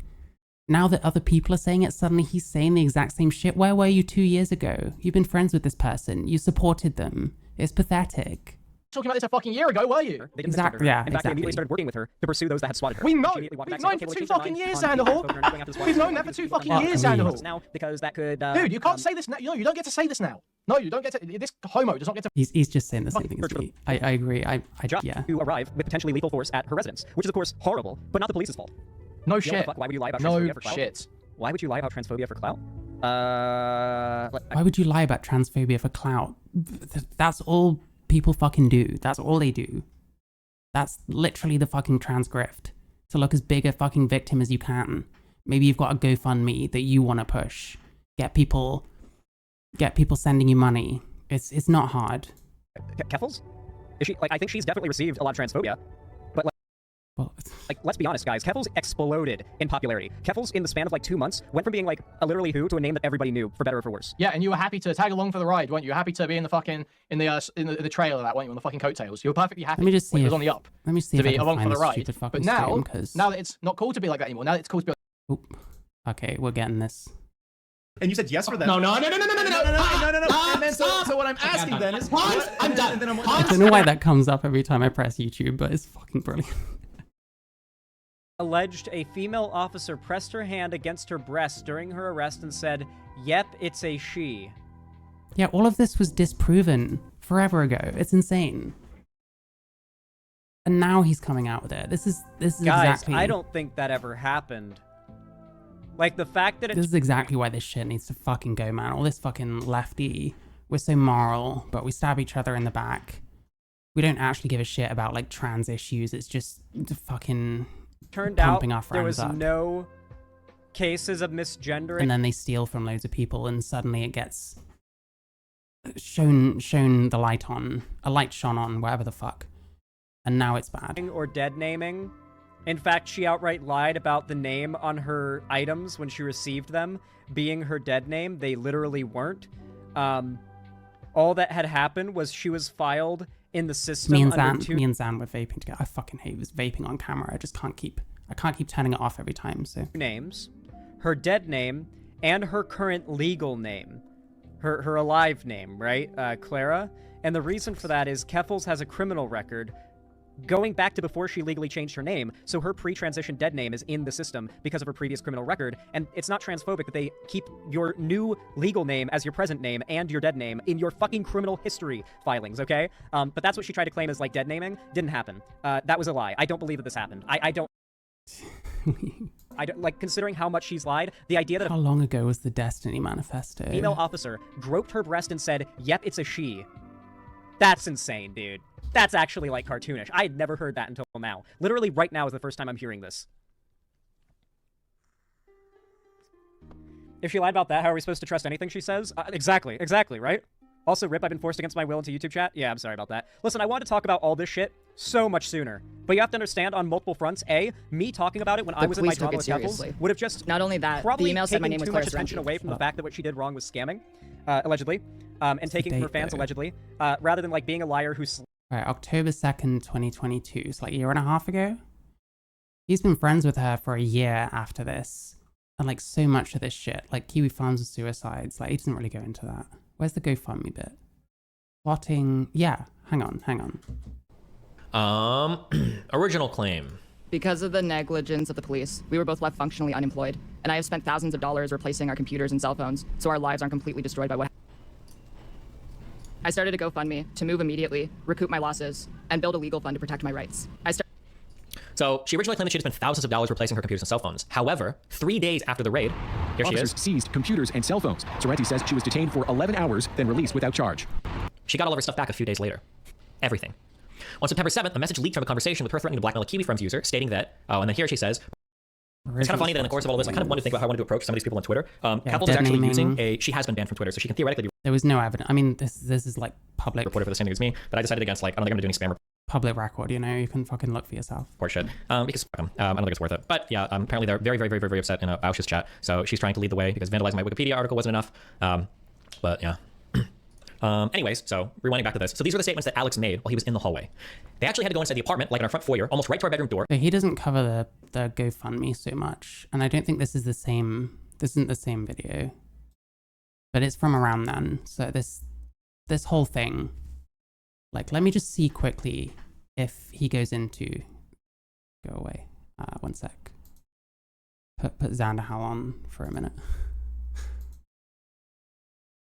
now that other people are saying it, suddenly he's saying the exact same shit. Where were you 2 years ago? You've been friends with this person. You supported them. It's pathetic. talking about this a fucking year ago, were you? They didn't Exactly, misgender her. yeah, In fact, they immediately exactly. started working with her to pursue those that had swatted her. We know. She immediately walked We've back known and for said, two "Okay, well, fucking change years, your mind on Xanderhal. being exposed or anything after the swatting." We've known that for 2 fucking Fuck years, me. Xanderhal. Now, because that could... Dude, you can't say this now. You don't get to say this now. No, you don't get to. This homo does not get to. He's just saying the same Fucking thing as search me. I agree. job Yeah. to arrive with potentially lethal force at her residence, which is of course horrible, but not the police's fault. No Yeah, what shit. the fuck? Why would you lie about No transphobia for clout? shit. Why would you lie about transphobia for clout? Why would you lie about transphobia for clout? That's all people fucking do. That's all they do. That's literally the fucking transgrift. To look as big a fucking victim as you can. Maybe you've got a GoFundMe that you want to push. Get people sending you money. It's not hard. Keffals? Is she like? I think she's definitely received a lot of transphobia, but Well, like, let's be honest, guys. Keffals exploded in popularity. Keffals, in the span of like 2 months, went from being like a literally who to a name that everybody knew, for better or for worse. Yeah, and you were happy to tag along for the ride, weren't you? You were happy to be in the fucking in the trail of that, weren't you? On the fucking coattails. You were perfectly happy. Let me just see when it was if- on the up let me see to if I be can along find for the this ride. stupid fucking But now, stream, 'cause- now that it's not cool to be like that anymore. Now that it's cool to be. Oop. Okay, we're getting this. And you said yes for that. No. And then so what I'm asking then is Hans, I'm done. And then I'm I don't know why that comes up every time I press YouTube, but it's fucking brilliant. alleged a female officer pressed her hand against her breast during her arrest and said, "Yep, it's a she." Yeah, all of this was disproven forever ago. It's insane. And now he's coming out with it. This is Guys, exactly... I don't think that ever happened. Like, the fact that This is exactly why this shit needs to fucking go, man. All this fucking lefty. We're so moral, but we stab each other in the back. We don't actually give a shit about, like, trans issues. It's just fucking turned out pumping our there was friends up. no cases of misgendering. And then they steal from loads of people, and suddenly it gets shown the light on. A light shone on, whatever the fuck. And now it's bad. Or dead naming. In fact, she outright lied about the name on her items when she received them being her dead name. They literally weren't. All that had happened was she was filed in the system. Me and Zan were vaping together. I fucking hate this vaping on camera. I just can't keep turning it off every time. So names, her dead name, and her current legal name, her alive name, right, Clara. And the reason for that is Keffals has a criminal record going back to before she legally changed her name, so her pre-transition dead name is in the system because of her previous criminal record, and it's not transphobic that they keep your new legal name as your present name and your dead name in your fucking criminal history filings, okay? But that's what she tried to claim as, like, dead naming. Didn't happen. That was a lie. I don't believe that this happened. I don't, like, considering how much she's lied, the idea that how long ago was the Destiny Manifesto? a female officer groped her breast and said, "Yep, it's a she." That's insane, dude. That's actually, like, cartoonish. I had never heard that until now. Literally right now is the first time I'm hearing this. If she lied about that, how are we supposed to trust anything she says? Exactly, right? Also, Rip, I've been forced against my will into YouTube chat. Yeah, I'm sorry about that. Listen, I wanted to talk about all this shit so much sooner. But you have to understand on multiple fronts. A, me talking about it when I was in my drama with Keffals would have just not only that, probably the email said my name was too Clara much attention Sorrenti. away from the fact that what she did wrong was scamming, allegedly, and taking her fans, allegedly, rather than, like, being a liar who's... Right, October 2nd, 2022. So like a year and a half ago. He's been friends with her for a year after this. And like so much of this shit, like Kiwi Farms and suicides, like he doesn't really go into that. Where's the GoFundMe bit? Plotting, yeah, hang on. Original claim. Because of the negligence of the police, we were both left functionally unemployed, and I have spent thousands of dollars replacing our computers and cell phones, so our lives aren't completely destroyed by what I started a GoFundMe to move immediately, recoup my losses, and build a legal fund to protect my rights. So she originally claimed that she'd spent thousands of dollars replacing her computers and cell phones. However, 3 days after the raid, here she is. Officers seized computers and cell phones. Sorrenti says she was detained for 11 hours, then released without charge. She got all of her stuff back a few days later. Everything. On September 7th, a message leaked from a conversation with her threatening to blackmail a Kiwi Farms user, stating that, and then here she says, it's kind of funny that in the course of all this, I kind of wanted to think about how I wanted to approach some of these people on Twitter. Keffals is actually using she has been banned from Twitter, so she can theoretically... There was no evidence. I mean, this is like public... Reported for the same thing as me, but I decided against, like, I don't think I'm doing any spam public record, you know? You can fucking look for yourself. Or shit. Because fuck them. I don't think it's worth it. But yeah, apparently they're very, very, very, very, very upset in a Auschwitz chat, so she's trying to lead the way because vandalizing my Wikipedia article wasn't enough. But yeah. Anyways, so rewinding back to this. So these were the statements that Alex made while he was in the hallway. They actually had to go inside the apartment, like in our front foyer, almost right to our bedroom door. So he doesn't cover the GoFundMe so much, and I don't think this is the same. This isn't the same video, but it's from around then. So this whole thing, like, let me just see quickly if he goes into. Go away. One sec. Put xanderhal on for a minute.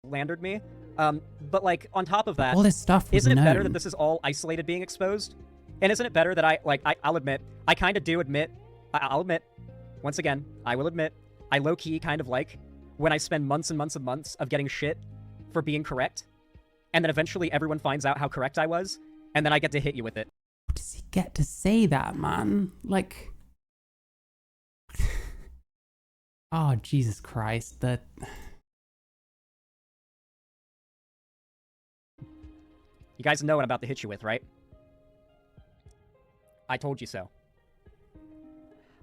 Landered me. But, like, on top of that, all this stuff was isn't it known. better that this is all isolated being exposed? And isn't it better that I'll admit, I kind of do admit, I'll admit, once again, I will admit, I low-key kind of like when I spend months and months and months of getting shit for being correct, and then eventually everyone finds out how correct I was, and then I get to hit you with it. How does he get to say that, man? Like... oh, Jesus Christ, that... You guys know what I'm about to hit you with, right? I told you so.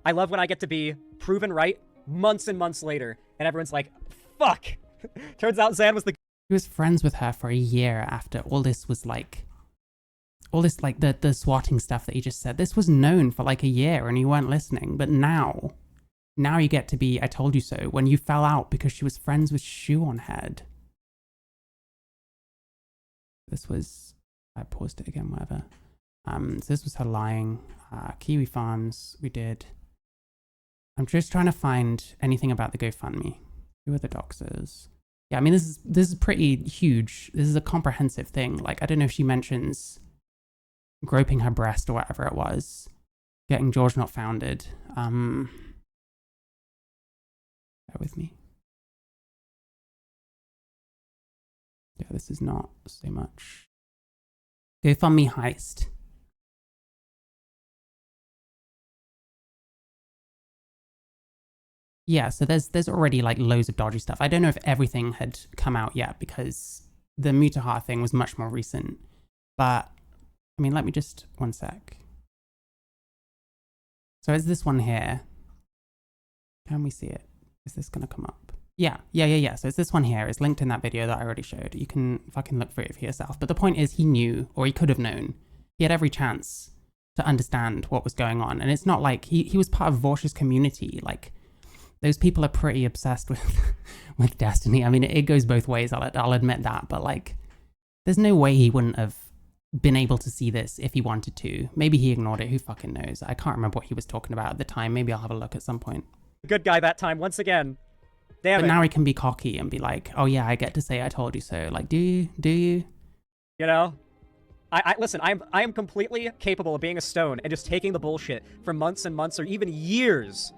I love when I get to be proven right months and months later, and everyone's like, fuck! Turns out Zan was the... He was friends with her for a year after all this was like... all this, like, the swatting stuff that he just said. This was known for like a year and you weren't listening, but now you get to be, I told you so, when you fell out because she was friends with Shoe on Head. This was, I paused it again, whatever. So this was her lying. Kiwi Farms, we did. I'm just trying to find anything about the GoFundMe. Who are the doxers? Yeah, I mean, this is pretty huge. This is a comprehensive thing. Like, I don't know if she mentions groping her breast or whatever it was, getting George not founded. Bear with me. Yeah, this is not so much. GoFundMe heist. Yeah, so there's already like loads of dodgy stuff. I don't know if everything had come out yet because the Mutahar thing was much more recent. But I mean, let me just one sec. So it's this one here. Can we see it? Is this gonna come up? Yeah. So it's this one here. It's linked in that video that I already showed. You can fucking look for it for yourself. But the point is, he knew, or he could have known. He had every chance to understand what was going on. And it's not like he was part of Vorsh's community. Like, those people are pretty obsessed with Destiny. I mean, it goes both ways. I'll admit that. But like, there's no way he wouldn't have been able to see this if he wanted to. Maybe he ignored it. Who fucking knows? I can't remember what he was talking about at the time. Maybe I'll have a look at some point. Good guy that time, once again. Damn but it. Now he can be cocky and be like, oh yeah, I get to say I told you so. Like, do you? You know? Listen, I am completely capable of being a stone and just taking the bullshit for months and months or even years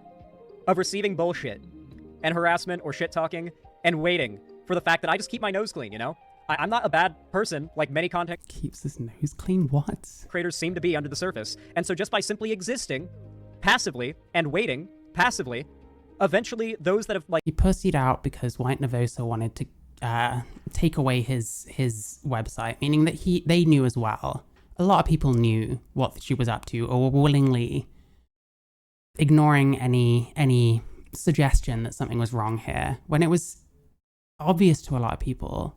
of receiving bullshit and harassment or shit talking and waiting for the fact that I just keep my nose clean, you know? I'm not a bad person like many content keeps his nose clean. What? Creators seem to be under the surface. And so just by simply existing passively and waiting passively, eventually those that have like... He pussied out because White Nervosa wanted to take away his website, meaning that they knew as well. A lot of people knew what she was up to or were willingly ignoring any suggestion that something was wrong here when it was obvious to a lot of people.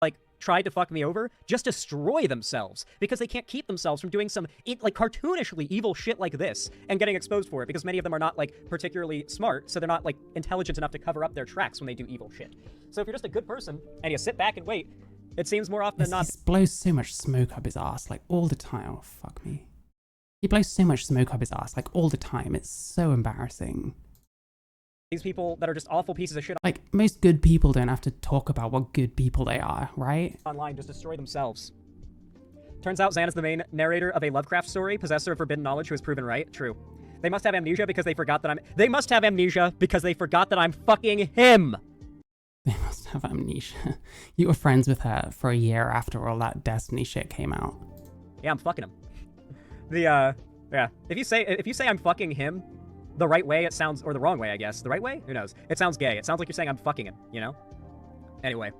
Like, tried to fuck me over, just destroy themselves because they can't keep themselves from doing some like cartoonishly evil shit like this and getting exposed for it because many of them are not like particularly smart, so they're not like intelligent enough to cover up their tracks when they do evil shit. So if you're just a good person and you sit back and wait, it seems more often than not... He blows so much smoke up his ass, like all the time. Oh, fuck me. He blows so much smoke up his ass, like all the time. It's so embarrassing. These people that are just awful pieces of shit. Like, most good people don't have to talk about what good people they are, right? Online just destroy themselves. Turns out Zan is the main narrator of a Lovecraft story, possessor of forbidden knowledge who is proven right. True. They must have amnesia because they forgot that I'm... They must have amnesia because they forgot that I'm fucking him! They must have amnesia. You were friends with her for a year after all that Destiny shit came out. Yeah, I'm fucking him. Yeah. If you say I'm fucking him the right way, it sounds... Or the wrong way, I guess. The right way? Who knows? It sounds gay. It sounds like you're saying I'm fucking him, you know? Anyway.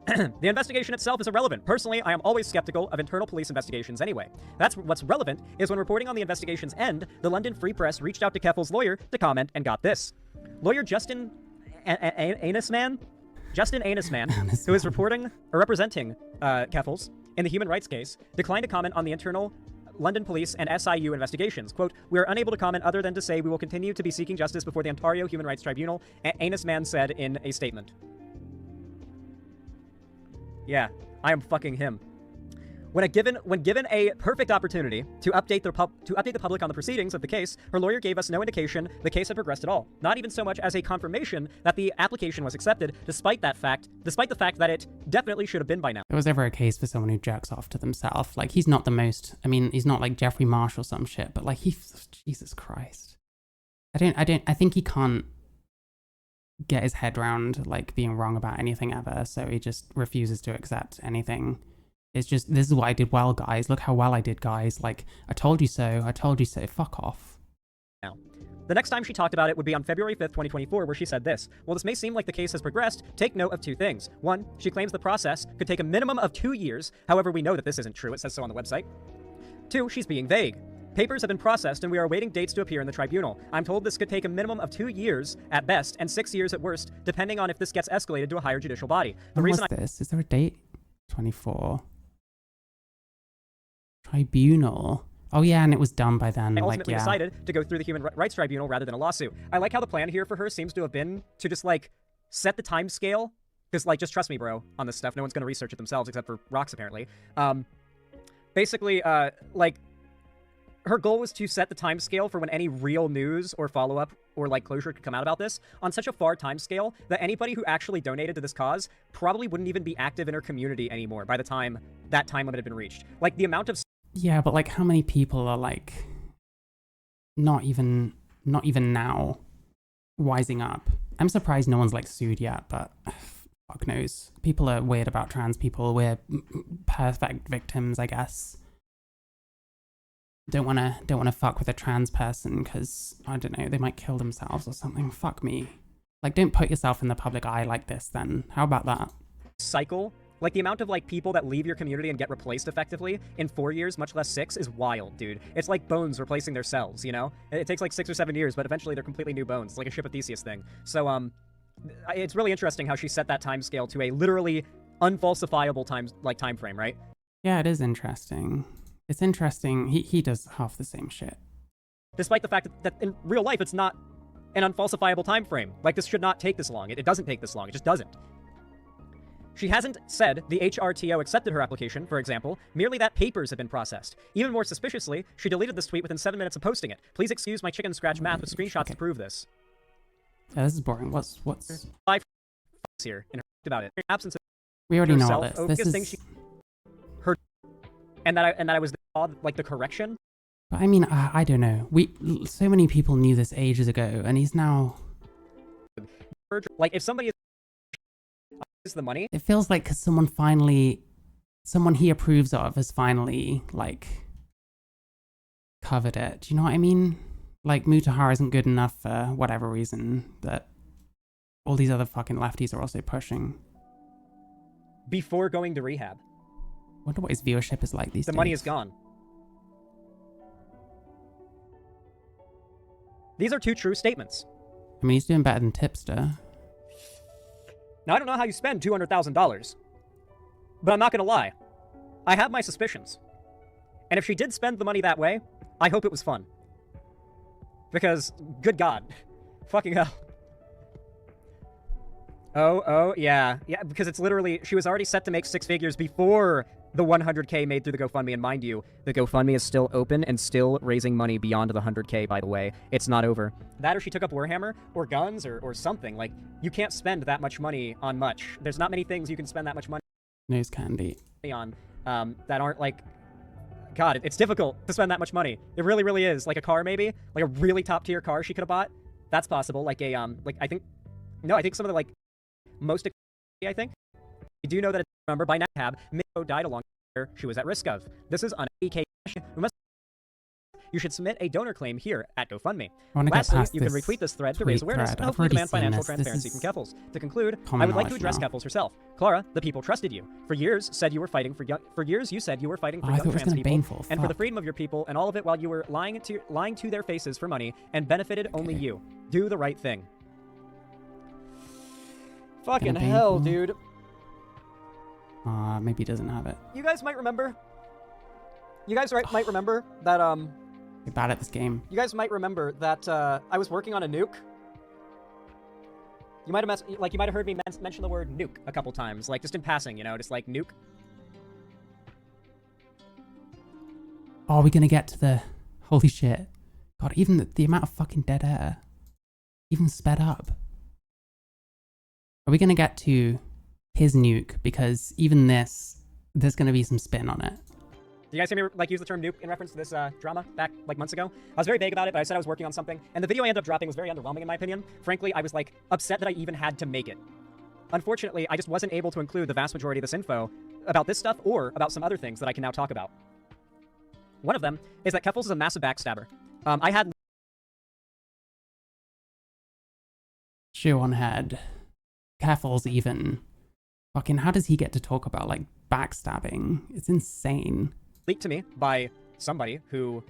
The investigation itself is irrelevant. Personally, I am always skeptical of internal police investigations anyway. That's what's relevant is when reporting on the investigation's end, the London Free Press reached out to Keffals' lawyer to comment and got this. Lawyer Justin Anusman, who is reporting or representing Keffals in the human rights case, declined to comment on the internal London Police and SIU investigations. Quote, we are unable to comment other than to say we will continue to be seeking justice before the Ontario Human Rights Tribunal, Anusman said in a statement. Yeah, I am fucking him. When given a perfect opportunity to update the public on the proceedings of the case, her lawyer gave us no indication the case had progressed at all. Not even so much as a confirmation that the application was accepted, despite the fact that it definitely should have been by now. If there was ever a case for someone who jerks off to themselves, like he's not the most, I mean, he's not like Jeffrey Marsh or some shit, but like Jesus Christ. I think he can't get his head around like being wrong about anything ever, so he just refuses to accept anything. It's just, this is what I did well, guys. Look how well I did, guys. Like, I told you so. I told you so. Fuck off. Now, the next time she talked about it would be on February 5th, 2024, where she said this. While this may seem like the case has progressed, take note of two things. One, she claims the process could take a minimum of 2 years. However, we know that this isn't true. It says so on the website. Two, she's being vague. Papers have been processed and we are awaiting dates to appear in the tribunal. I'm told this could take a minimum of 2 years at best and 6 years at worst, depending on if this gets escalated to a higher judicial body. The When reason was this? Is there a date? 24. Tribunal. Oh yeah, and it was done by then. I like, ultimately yeah. decided to go through the Human Rights Tribunal rather than a lawsuit. I like how the plan here for her seems to have been to just, like, set the time scale. Because, like, just trust me, bro, on this stuff. No one's going to research it themselves except for Rox, apparently. Basically, like, her goal was to set the time scale for when any real news or follow-up or like closure could come out about this on such a far time scale that anybody who actually donated to this cause probably wouldn't even be active in her community anymore by the time that time limit had been reached. Like the amount of Yeah, but like how many people are like not even now wising up? I'm surprised no one's like sued yet, but fuck knows. People are weird about trans people. We're perfect victims, I guess. Don't wanna fuck with a trans person because I don't know, they might kill themselves or something. Fuck me. Like, don't put yourself in the public eye like this. Then how about that? cycle, like the amount of like people that leave your community and get replaced effectively in 4 years, much less 6, is wild, dude. It's like bones replacing their cells, you know? It takes like 6 or 7 years, but eventually they're completely new bones. It's like a Ship of Theseus thing. So it's really interesting how she set that time scale to a literally unfalsifiable time frame, right? Yeah, it is interesting. It's interesting. He does half the same shit. Despite the fact that in real life it's not an unfalsifiable time frame. Like, this should not take this long. It doesn't take this long. It just doesn't. She hasn't said the HRTO accepted her application, for example, merely that papers have been processed. Even more suspiciously, she deleted this tweet within 7 minutes of posting it. Please excuse my chicken scratch math with screenshots to prove this. Yeah, this is boring. What's... 5 here in her about it. Absence of We already know all herself, this. This thing is... her, and that I was like the correction. But I mean, I don't know. So many people knew this ages ago, and he's now... Like, if somebody is the money... It feels like because someone he approves of has finally, like, covered it. Do you know what I mean? Like, Mutahar isn't good enough for whatever reason that all these other fucking lefties are also pushing. Before going to rehab. Wonder what his viewership is like these days. The money is gone. These are 2 true statements. I mean, he's doing better than Tipster. Now, I don't know how you spend $200,000, but I'm not going to lie. I have my suspicions. And if she did spend the money that way, I hope it was fun. Because, good God, fucking hell. Oh, yeah. Yeah, because it's literally, she was already set to make 6 figures before the 100K made through the GoFundMe. And mind you, the GoFundMe is still open and still raising money beyond the 100K, by the way. It's not over. That or she took up Warhammer or guns or something. Like, you can't spend that much money on much. There's not many things you can spend that much money Nose candy. on that aren't like... God, it's difficult to spend that much money. It really, really is. Like a car, maybe? Like a really top-tier car she could have bought? That's possible. Like a, I think some of the, like, most, I think. We do know that, remember, by NetHab, Miko died along where she was at risk of. This is on EK. You should submit a donor claim here at GoFundMe. Lastly, you can retweet this thread to raise awareness and hopefully demand financial transparency from Keffals. To conclude, I would like to address Keffals herself. Clara, the people trusted you. For years, said you were fighting for young trans people and for the freedom of your people, and all of it while you were lying to their faces for money and benefited only you. Do the right thing. Fucking hell, dude. Maybe he doesn't have it. You guys might remember. Might remember that You're bad at this game. You guys might remember that I was working on a nuke. You might have heard me mention the word nuke a couple times, like just in passing, you know, just like nuke. Oh, are we gonna get to the... Holy shit. God, even the amount of fucking dead air. Even sped up. Are we gonna get to his nuke? Because even this, there's gonna be some spin on it. You guys hear me like use the term nuke in reference to this drama back like months ago? I was very vague about it, but I said I was working on something, and the video I ended up dropping was very underwhelming in my opinion. Frankly, I was like upset that I even had to make it. Unfortunately, I just wasn't able to include the vast majority of this info about this stuff or about some other things that I can now talk about. One of them is that Keffals is a massive backstabber. I had Shoe on head. Keffals even. Fucking, how does he get to talk about like backstabbing? It's insane. Leaked to me by somebody who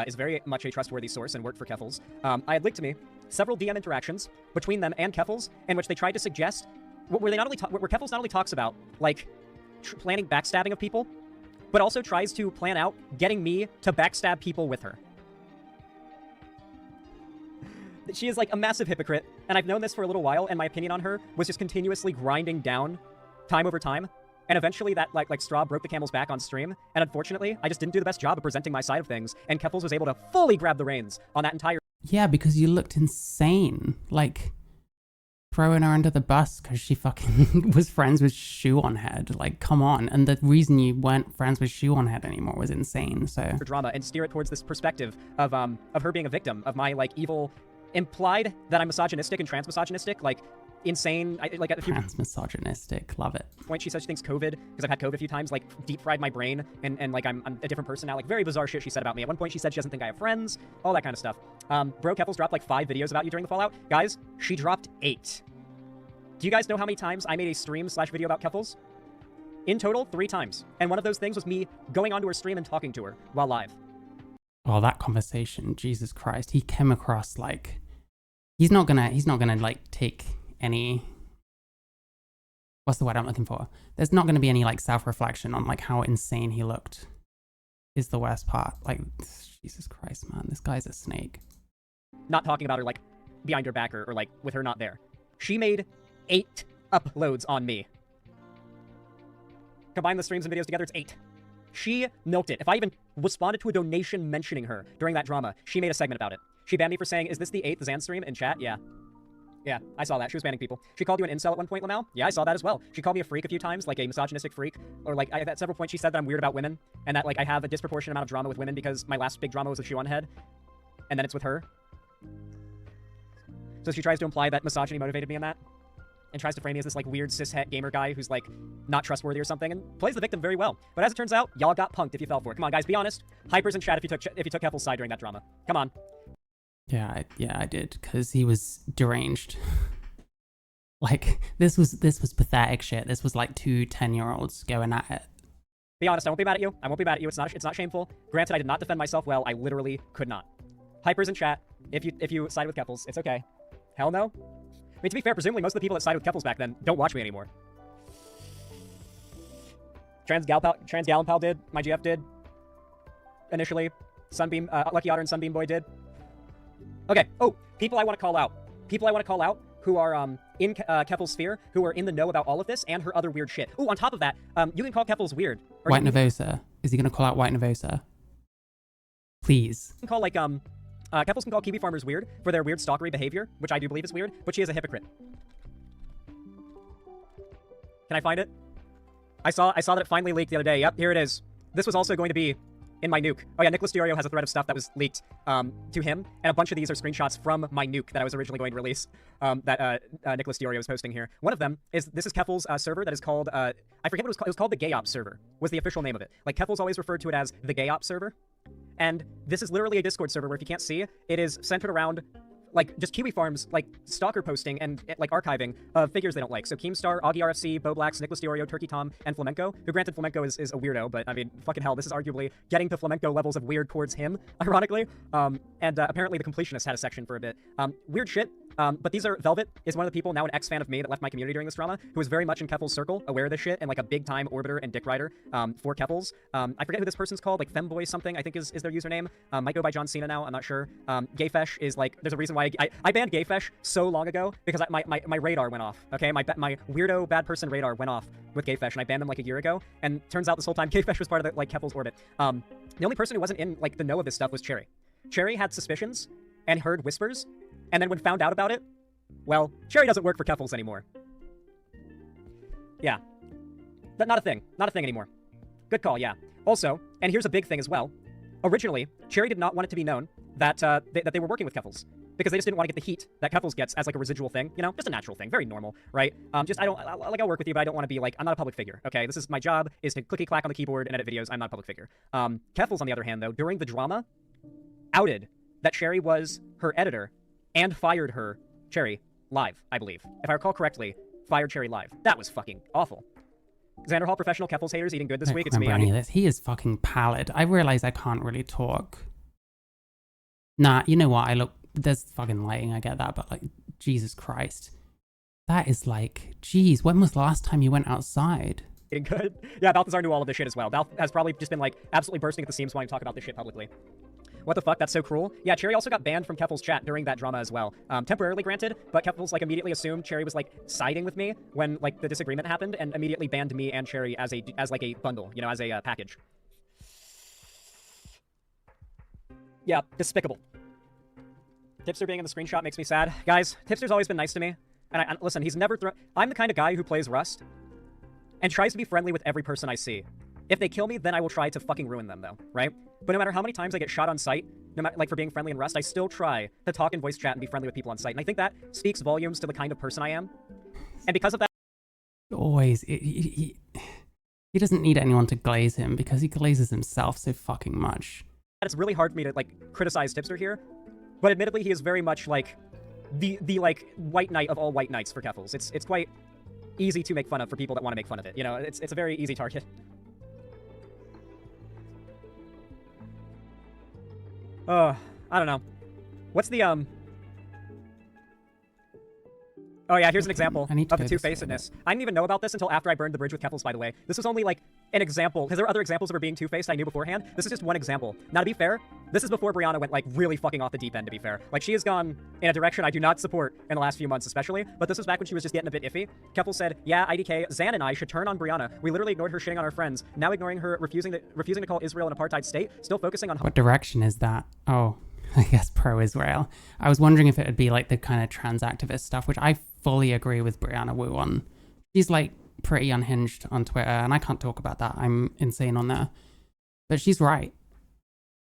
is very much a trustworthy source and worked for Keffals. I had leaked to me several DM interactions between them and Keffals in which they tried to suggest where Keffals not only talks about like planning backstabbing of people, but also tries to plan out getting me to backstab people with her. She is like a massive hypocrite, and I've known this for a little while, and my opinion on her was just continuously grinding down time over time. And eventually that like straw broke the camel's back on stream. And unfortunately, I just didn't do the best job of presenting my side of things. And Keffals was able to fully grab the reins on that entire. Yeah, because you looked insane. Like, throwing her under the bus because she fucking was friends with Shoe on Head. Like, come on. And the reason you weren't friends with Shoe on Head anymore was insane, so. Drama and steer it towards this perspective of her being a victim of my, like, evil, implied that I'm misogynistic and trans-misogynistic, like, insane, like a few trans-misogynistic, love it. Point she says she thinks COVID, because I've had COVID a few times, like deep fried my brain and like I'm a different person now, like very bizarre shit she said about me. At one point she said she doesn't think I have friends, all that kind of stuff. Bro Keffals dropped like 5 videos about you during the fallout. Guys, she dropped 8. Do you guys know how many times I made a stream/video about Keffals? In total, 3 times. And one of those things was me going onto her stream and talking to her while live. Well, that conversation, Jesus Christ, he came across like, he's not gonna like take any, what's the word I'm looking for? There's not gonna be any like self-reflection on like how insane he looked is the worst part. Like, Jesus Christ, man, this guy's a snake. Not talking about her like behind her back or like with her not there. She made 8 uploads on me. Combine the streams and videos together, it's 8. She milked it. If I even responded to a donation mentioning her during that drama, she made a segment about it. She banned me for saying, is this the 8th Xan stream in chat? Yeah. Yeah, I saw that. She was banning people. She called you an incel at one point, Lamau? Yeah, I saw that as well. She called me a freak a few times, like a misogynistic freak. Or like, at several points she said that I'm weird about women, and that like I have a disproportionate amount of drama with women because my last big drama was with Shoe on Head, and then it's with her. So she tries to imply that misogyny motivated me in that, and tries to frame me as this like weird cishet gamer guy who's like not trustworthy or something, and plays the victim very well. But as it turns out, y'all got punked if you fell for it. Come on, guys, be honest. Hypers in chat if you took Keffals' side during that drama. Come on. Yeah, I did, because he was deranged. Like, this was pathetic shit. This was like 2 10-year-olds going at it. Be honest, I won't be mad at you. I won't be mad at you. It's not shameful. Granted, I did not defend myself well. I literally could not. Hypers in chat, if you side with Keffals, it's okay. Hell no. I mean, to be fair, presumably most of the people that sided with Keffals back then don't watch me anymore. Trans Gallenpal did. My GF did. Initially. Sunbeam, Lucky Otter and Sunbeam Boy did. Okay. Oh, people I want to call out. People I want to call out who are in Keffals' sphere, who are in the know about all of this and her other weird shit. Oh, on top of that, you can call Keffals weird. White Nervosa. Is he going to call out White Nervosa? Please. You can call, like, Keffals can call Kiwi farmers weird for their weird stalkery behavior, which I do believe is weird, but she is a hypocrite. Can I find it? I saw that it finally leaked the other day. Yep, here it is. This was also going to be in my nuke. Oh yeah, Nicholas Diorio has a thread of stuff that was leaked to him, and a bunch of these are screenshots from my nuke that I was originally going to release that Nicholas Diorio is posting here. One of them is, this is Keffals' server that is called, I forget what it was called. It was called the Gay Ops server, was the official name of it. Like, Keffals always referred to it as the Gay Ops server. And this is literally a Discord server where, if you can't see, it is centered around like just Kiwi Farms, like stalker posting and like archiving of figures they don't like. So Keemstar, Augie RFC, Bo Blacks, Nicholas Diorio, Turkey Tom, and Flamenco. Who, granted, Flamenco is a weirdo, but I mean, fucking hell, this is arguably getting to Flamenco levels of weird towards him, ironically. Apparently the Completionist had a section for a bit. Weird shit. But these are, Velvet is one of the people, now an ex-fan of me that left my community during this drama, who was very much in Keffals' circle, aware of this shit, and like a big-time orbiter and dick rider for Keffals. I forget who this person's called, like Femboy something, I think is their username. Might go by John Cena now, I'm not sure. Gayfesh is like, there's a reason why I banned Gayfesh so long ago, because my radar went off, okay? My weirdo bad person radar went off with Gayfesh, and I banned them like a year ago, and turns out this whole time Gayfesh was part of the, like, Keffals' orbit. The only person who wasn't in, like, the know of this stuff was Cherry. Cherry had suspicions, and heard whispers, and then when found out about it, well, Cherry doesn't work for Keffals anymore. Yeah. Not a thing. Not a thing anymore. Good call, yeah. Also, and here's a big thing as well, originally, Cherry did not want it to be known that that they were working with Keffals, because they just didn't want to get the heat that Keffals gets as like a residual thing, you know, just a natural thing, very normal, right? I'll work with you, but I don't want to be like, I'm not a public figure, okay? This is my job, is to clicky clack on the keyboard and edit videos. I'm not a public figure. Keffals, on the other hand, though, during the drama, outed that Cherry was her editor and fired her, Cherry, live, I believe. If I recall correctly, fired Cherry live. That was fucking awful. xanderhal professional Keffals haters eating good this week. It's me. Any of this. He is fucking pallid. I realize I can't really talk. Nah, you know what? There's fucking lighting. I get that, but like, Jesus Christ, that is like, geez, when was the last time you went outside? Eating good. Yeah, Balthazar knew all of this shit as well. Balth has probably just been like absolutely bursting at the seams wanting to talk about this shit publicly. What the fuck? That's so cruel. Yeah, Cherry also got banned from Keffals' chat during that drama as well. Temporarily granted, but Keffals like immediately assumed Cherry was like siding with me when like the disagreement happened and immediately banned me and Cherry as like a bundle, you know, as a package. Yeah, despicable. Tipster being in the screenshot makes me sad. Guys, Tipster's always been nice to me. And listen, he's never I'm the kind of guy who plays Rust and tries to be friendly with every person I see. If they kill me, then I will try to fucking ruin them, though, right? But no matter how many times I get shot on sight, no matter, like for being friendly in Rust, I still try to talk in voice chat and be friendly with people on sight. And I think that speaks volumes to the kind of person I am. And because of that, Always, he doesn't need anyone to glaze him because he glazes himself so fucking much. it's really hard for me to like criticize Tipster here. But admittedly, he is very much like the like white knight of all white knights for Keffals. It's quite easy to make fun of for people that want to make fun of it. You know, it's a very easy target. I don't know. What's the Oh yeah, here's an example of the two-facedness. I didn't even know about this until after I burned the bridge with Keffals, by the way. This was only like an example, because there were other examples of her being two-faced I knew beforehand. This is just one example. Now to be fair, this is before Brianna went like really fucking off the deep end, to be fair. Like she has gone in a direction I do not support in the last few months especially, but this was back when she was just getting a bit iffy. Keffals said, yeah, IDK, Zan and I should turn on Brianna. We literally ignored her shitting on our friends. Now ignoring her, refusing to call Israel an apartheid state, still focusing on... What direction is that? Oh, I guess pro-Israel. I was wondering if it would be like the kind of trans activist stuff, which I fully agree with Brianna Wu on. She's like pretty unhinged on Twitter, and I can't talk about that. I'm insane on there. But she's right.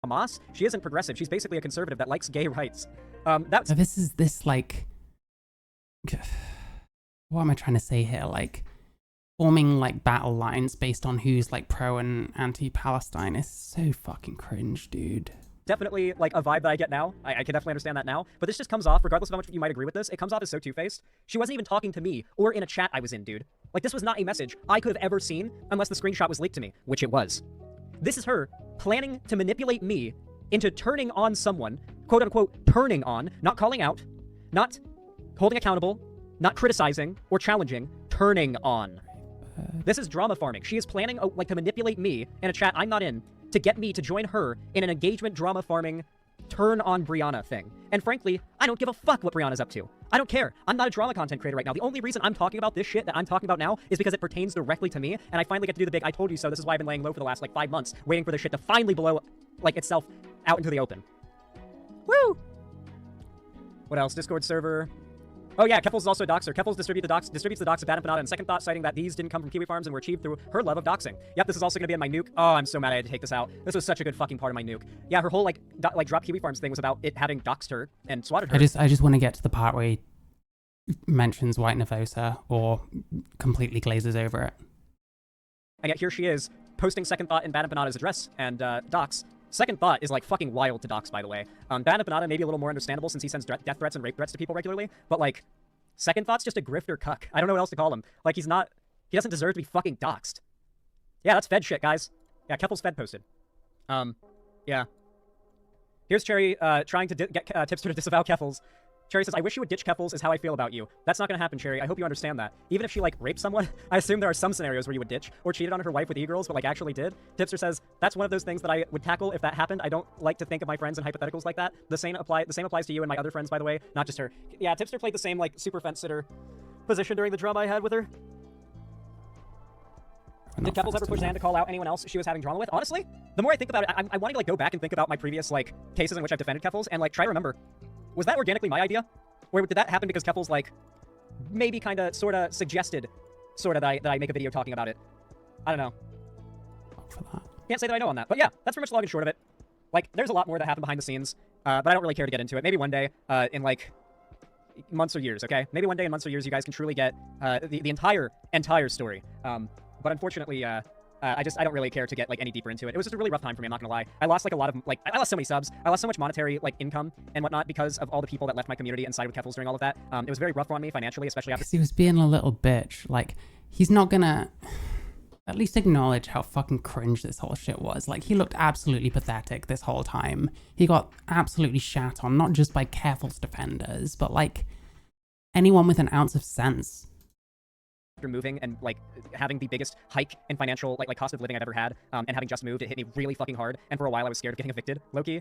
Hamas, she isn't progressive. She's basically a conservative that likes gay rights. So this like... What am I trying to say here? Like, forming like battle lines based on who's like pro and anti-Palestine is so fucking cringe, dude. Definitely like a vibe that I get now. I can definitely understand that now. But this just comes off, regardless of how much you might agree with this, it comes off as so two-faced. She wasn't even talking to me or in a chat I was in, dude. Like this was not a message I could have ever seen unless the screenshot was leaked to me, which it was. This is her planning to manipulate me into turning on someone, quote unquote, turning on, not calling out, not holding accountable, not criticizing or challenging, turning on. This is drama farming. She is planning like to manipulate me in a chat I'm not in to get me to join her in an engagement drama farming turn on Brianna thing. And frankly, I don't give a fuck what Brianna's up to. I don't care. I'm not a drama content creator right now. The only reason I'm talking about this shit that I'm talking about now is because it pertains directly to me, and I finally get to do the big I told you so. This is why I've been laying low for the last like 5 months, waiting for this shit to finally blow like itself out into the open. Woo! What else? Discord server. Oh yeah, Keffals is also a doxer. Keffals distributes the docs of Bad Empanada, and second thought citing that these didn't come from Kiwi Farms and were achieved through her love of doxing. Yep, this is also going to be in my nuke. Oh, I'm so mad I had to take this out. This was such a good fucking part of my nuke. Yeah, her whole like drop Kiwi Farms thing was about it having doxed her and swatted her. I just want to get to the part where he mentions White Nervosa or completely glazes over it. And yet here she is, posting second thought in Bad Empanada's address and docs. Second thought is like fucking wild to dox, by the way. Bad Empanada may be a little more understandable since he sends death threats and rape threats to people regularly, but like, second thought's just a grifter cuck. I don't know what else to call him. Like, he doesn't deserve to be fucking doxed. Yeah, that's Fed shit, guys. Yeah, Keffals Fed posted. Yeah. Here's Cherry trying to get Tipster to disavow Keffals. Cherry says, I wish you would ditch Keffals is how I feel about you. That's not gonna happen, Cherry. I hope you understand that. Even if she, like, raped someone, I assume there are some scenarios where you would ditch, or cheated on her wife with e-girls, but, like, actually did. Tipster says, that's one of those things that I would tackle if that happened. I don't like to think of my friends in hypotheticals like that. The same applies to you and my other friends, by the way, not just her. Yeah, Tipster played the same, like, super fence sitter position during the drama I had with her. Did Keffals ever push Zan to call out anyone else she was having drama with? Honestly, the more I think about it, I want to, like, go back and think about my previous, like, cases in which I've defended Keffals, and, like, try to remember, was that organically my idea? Or did that happen because Keffals, like, maybe kind of, sort of suggested, sort of, that I make a video talking about it? I don't know. Can't say that I know on that. But yeah, that's pretty much the long and short of it. Like, there's a lot more that happened behind the scenes, but I don't really care to get into it. Maybe one day, in, like, months or years, okay? Maybe one day in months or years you guys can truly get the entire story. But unfortunately, I don't really care to get, like, any deeper into it. It was just a really rough time for me, I'm not gonna lie. I lost, like, a lot of, like, I lost so many subs. I lost so much monetary, like, income and whatnot because of all the people that left my community and sided with Keffals during all of that. It was very rough on me financially, especially after... Because he was being a little bitch. Like, he's not gonna at least acknowledge how fucking cringe this whole shit was. Like, he looked absolutely pathetic this whole time. He got absolutely shat on, not just by Keffals defenders, but, like, anyone with an ounce of sense. after moving and like having the biggest hike in financial like cost of living I've ever had, and having just moved, it hit me really fucking hard. And for a while, I was scared of getting evicted, low-key,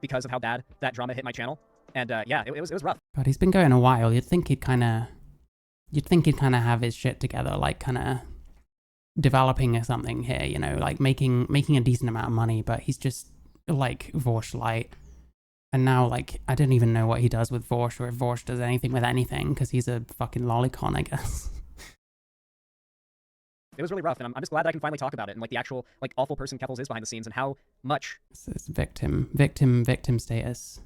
because of how bad that drama hit my channel. And yeah, it was rough. God, he's been going a while. You'd think he'd kind of have his shit together, like kind of developing or something here, you know, like making a decent amount of money. But he's just like Vorsh light. And now, like, I don't even know what he does with Vorsh, or if Vorsh does anything with anything, because he's a fucking lolicon, I guess. It was really rough, and I'm just glad that I can finally talk about it and like the actual like awful person Keffals is behind the scenes and how much. It's victim status.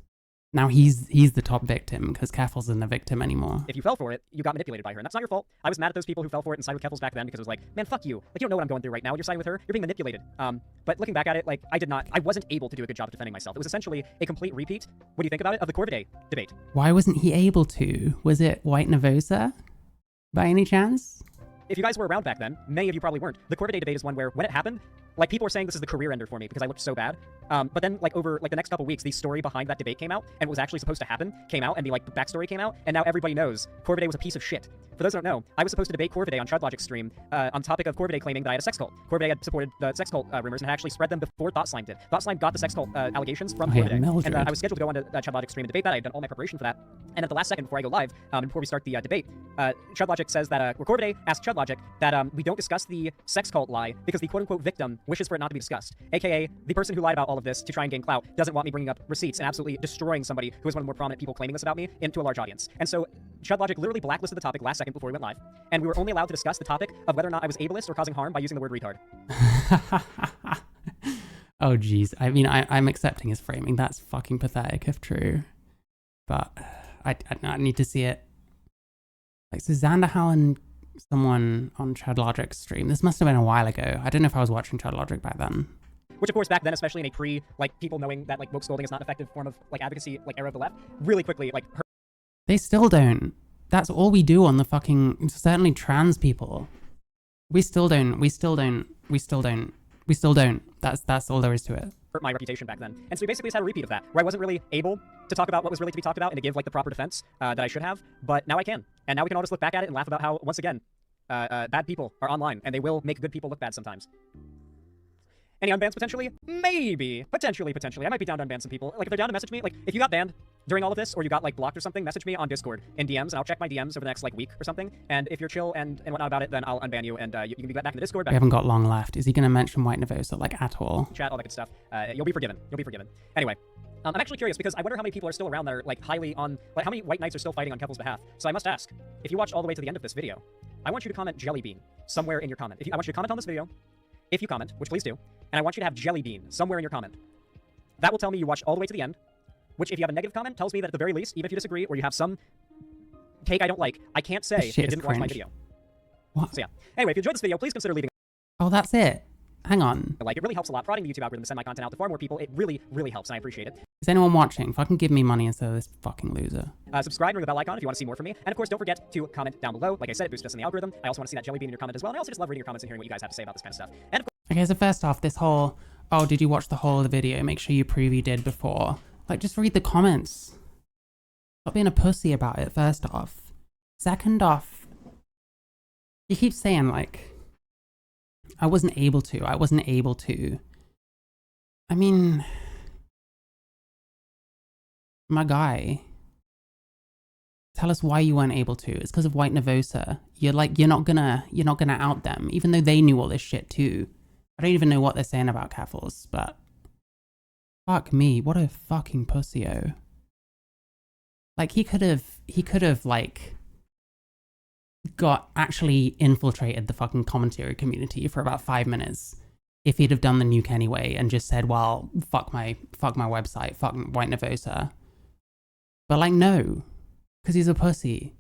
Now he's the top victim because Keffals isn't a victim anymore. If you fell for it, you got manipulated by her, and that's not your fault. I was mad at those people who fell for it and sided with Keffals back then because it was like, man, fuck you. Like, you don't know what I'm going through right now. You're siding with her. You're being manipulated. But looking back at it, like, I wasn't able to do a good job of defending myself. It was essentially a complete repeat. What do you think about it? Of the Corvidae debate. Why wasn't he able to? Was it White Nervosa? By any chance? If you guys were around back then, many of you probably weren't. The Corvidae debate is one where, when it happened, like, people were saying this is the career ender for me because I looked so bad. But then, like, over, like, the next couple weeks, the story behind that debate came out, and what was actually supposed to happen came out, and the, like, backstory came out, and now everybody knows Corvidae was a piece of shit. For those who don't know, I was supposed to debate Corvidae on ChudLogic's stream on topic of Corvidae claiming that I had a sex cult. Corvidae had supported the sex cult rumors and had actually spread them before ThoughtSlime did. ThoughtSlime got the sex cult allegations from Corvidae, and I was scheduled to go on to ChudLogic's stream and debate that. I had done all my preparation for that, and at the last second before I go live, and before we start the debate, ChudLogic says that, Corvidae asked ChudLogic that we don't discuss the sex cult lie because the quote-unquote victim wishes for it not to be discussed. AKA, the person who lied about all of this to try and gain clout doesn't want me bringing up receipts and absolutely destroying somebody who is one of the more prominent people claiming this about me into a large audience. And so ChudLogic literally blacklisted the topic last second before we went live, and we were only allowed to discuss the topic of whether or not I was ableist or causing harm by using the word retard. Oh geez, I mean, I'm accepting his framing. That's fucking pathetic if true, but I need to see it. Like, so xanderhal and someone on ChudLogic's stream. This must have been a while ago. I don't know if I was watching ChudLogic back then. Which, of course, back then, especially in a like, people knowing that, like, woke scolding is not an effective form of, like, advocacy, like, era of the left, really quickly, like, They still don't. That's all we do on the fucking, certainly trans people. We still don't. That's all there is to it. hurt my reputation back then. And so we basically just had a repeat of that, where I wasn't really able to talk about what was really to be talked about and to give, like, the proper defense that I should have, but now I can. And now we can all just look back at it and laugh about how, once again, bad people are online, and they will make good people look bad sometimes. Any unbans potentially? Maybe. Potentially. I might be down to unban some people. Like, if they're down to message me, like, if you got banned during all of this, or you got, like, blocked or something, message me on Discord in DMs, and I'll check my DMs over the next, like, week or something. And if you're chill and whatnot about it, then I'll unban you, and you can be back in the Discord. We haven't got long left. Is he going to mention White Nervosa, like, at all? Chat, all that good stuff. You'll be forgiven. Anyway. I'm actually curious, because I wonder how many people are still around that are, like, highly on... Like, how many white knights are still fighting on Keffals' behalf? So I must ask, if you watched all the way to the end of this video, I want you to comment Jelly Bean somewhere in your comment. I want you to comment on this video, if you comment, which please do, and I want you to have Jelly Bean somewhere in your comment. That will tell me you watched all the way to the end, which, if you have a negative comment, tells me that at the very least, even if you disagree, or you have some take I don't like, I can't say you didn't watch my video. What? So yeah. Anyway, if you enjoyed this video, please consider leaving... Oh, that's it? Hang on. Like, it really helps a lot. Prodding the YouTube algorithm to send my content out to far more people. It really, really helps, and I appreciate it. Is anyone watching? Fucking give me money instead of this fucking loser. Subscribe and ring the bell icon if you want to see more from me. And of course, don't forget to comment down below. Like I said, it boosts us in the algorithm. I also want to see that Jelly Bean in your comment as well. And I also just love reading your comments and hearing what you guys have to say about this kind of stuff. And of course... Okay, so first off, this whole, oh, did you watch the whole of the video? Make sure you prove you did before. Like, just read the comments. Stop being a pussy about it, first off. Second off, you keep saying, like, I wasn't able to. I mean, my guy, tell us why you weren't able to. It's because of White Nervosa. You're not gonna out them, even though they knew all this shit too. I don't even know what they're saying about Keffals, but fuck me, what a fucking pussy-o. Like, he could have, like, actually infiltrated the fucking commentary community for about 5 minutes if he'd have done the nuke anyway and just said, well, fuck my website, fuck White Nervosa. But, like, no, because he's a pussy.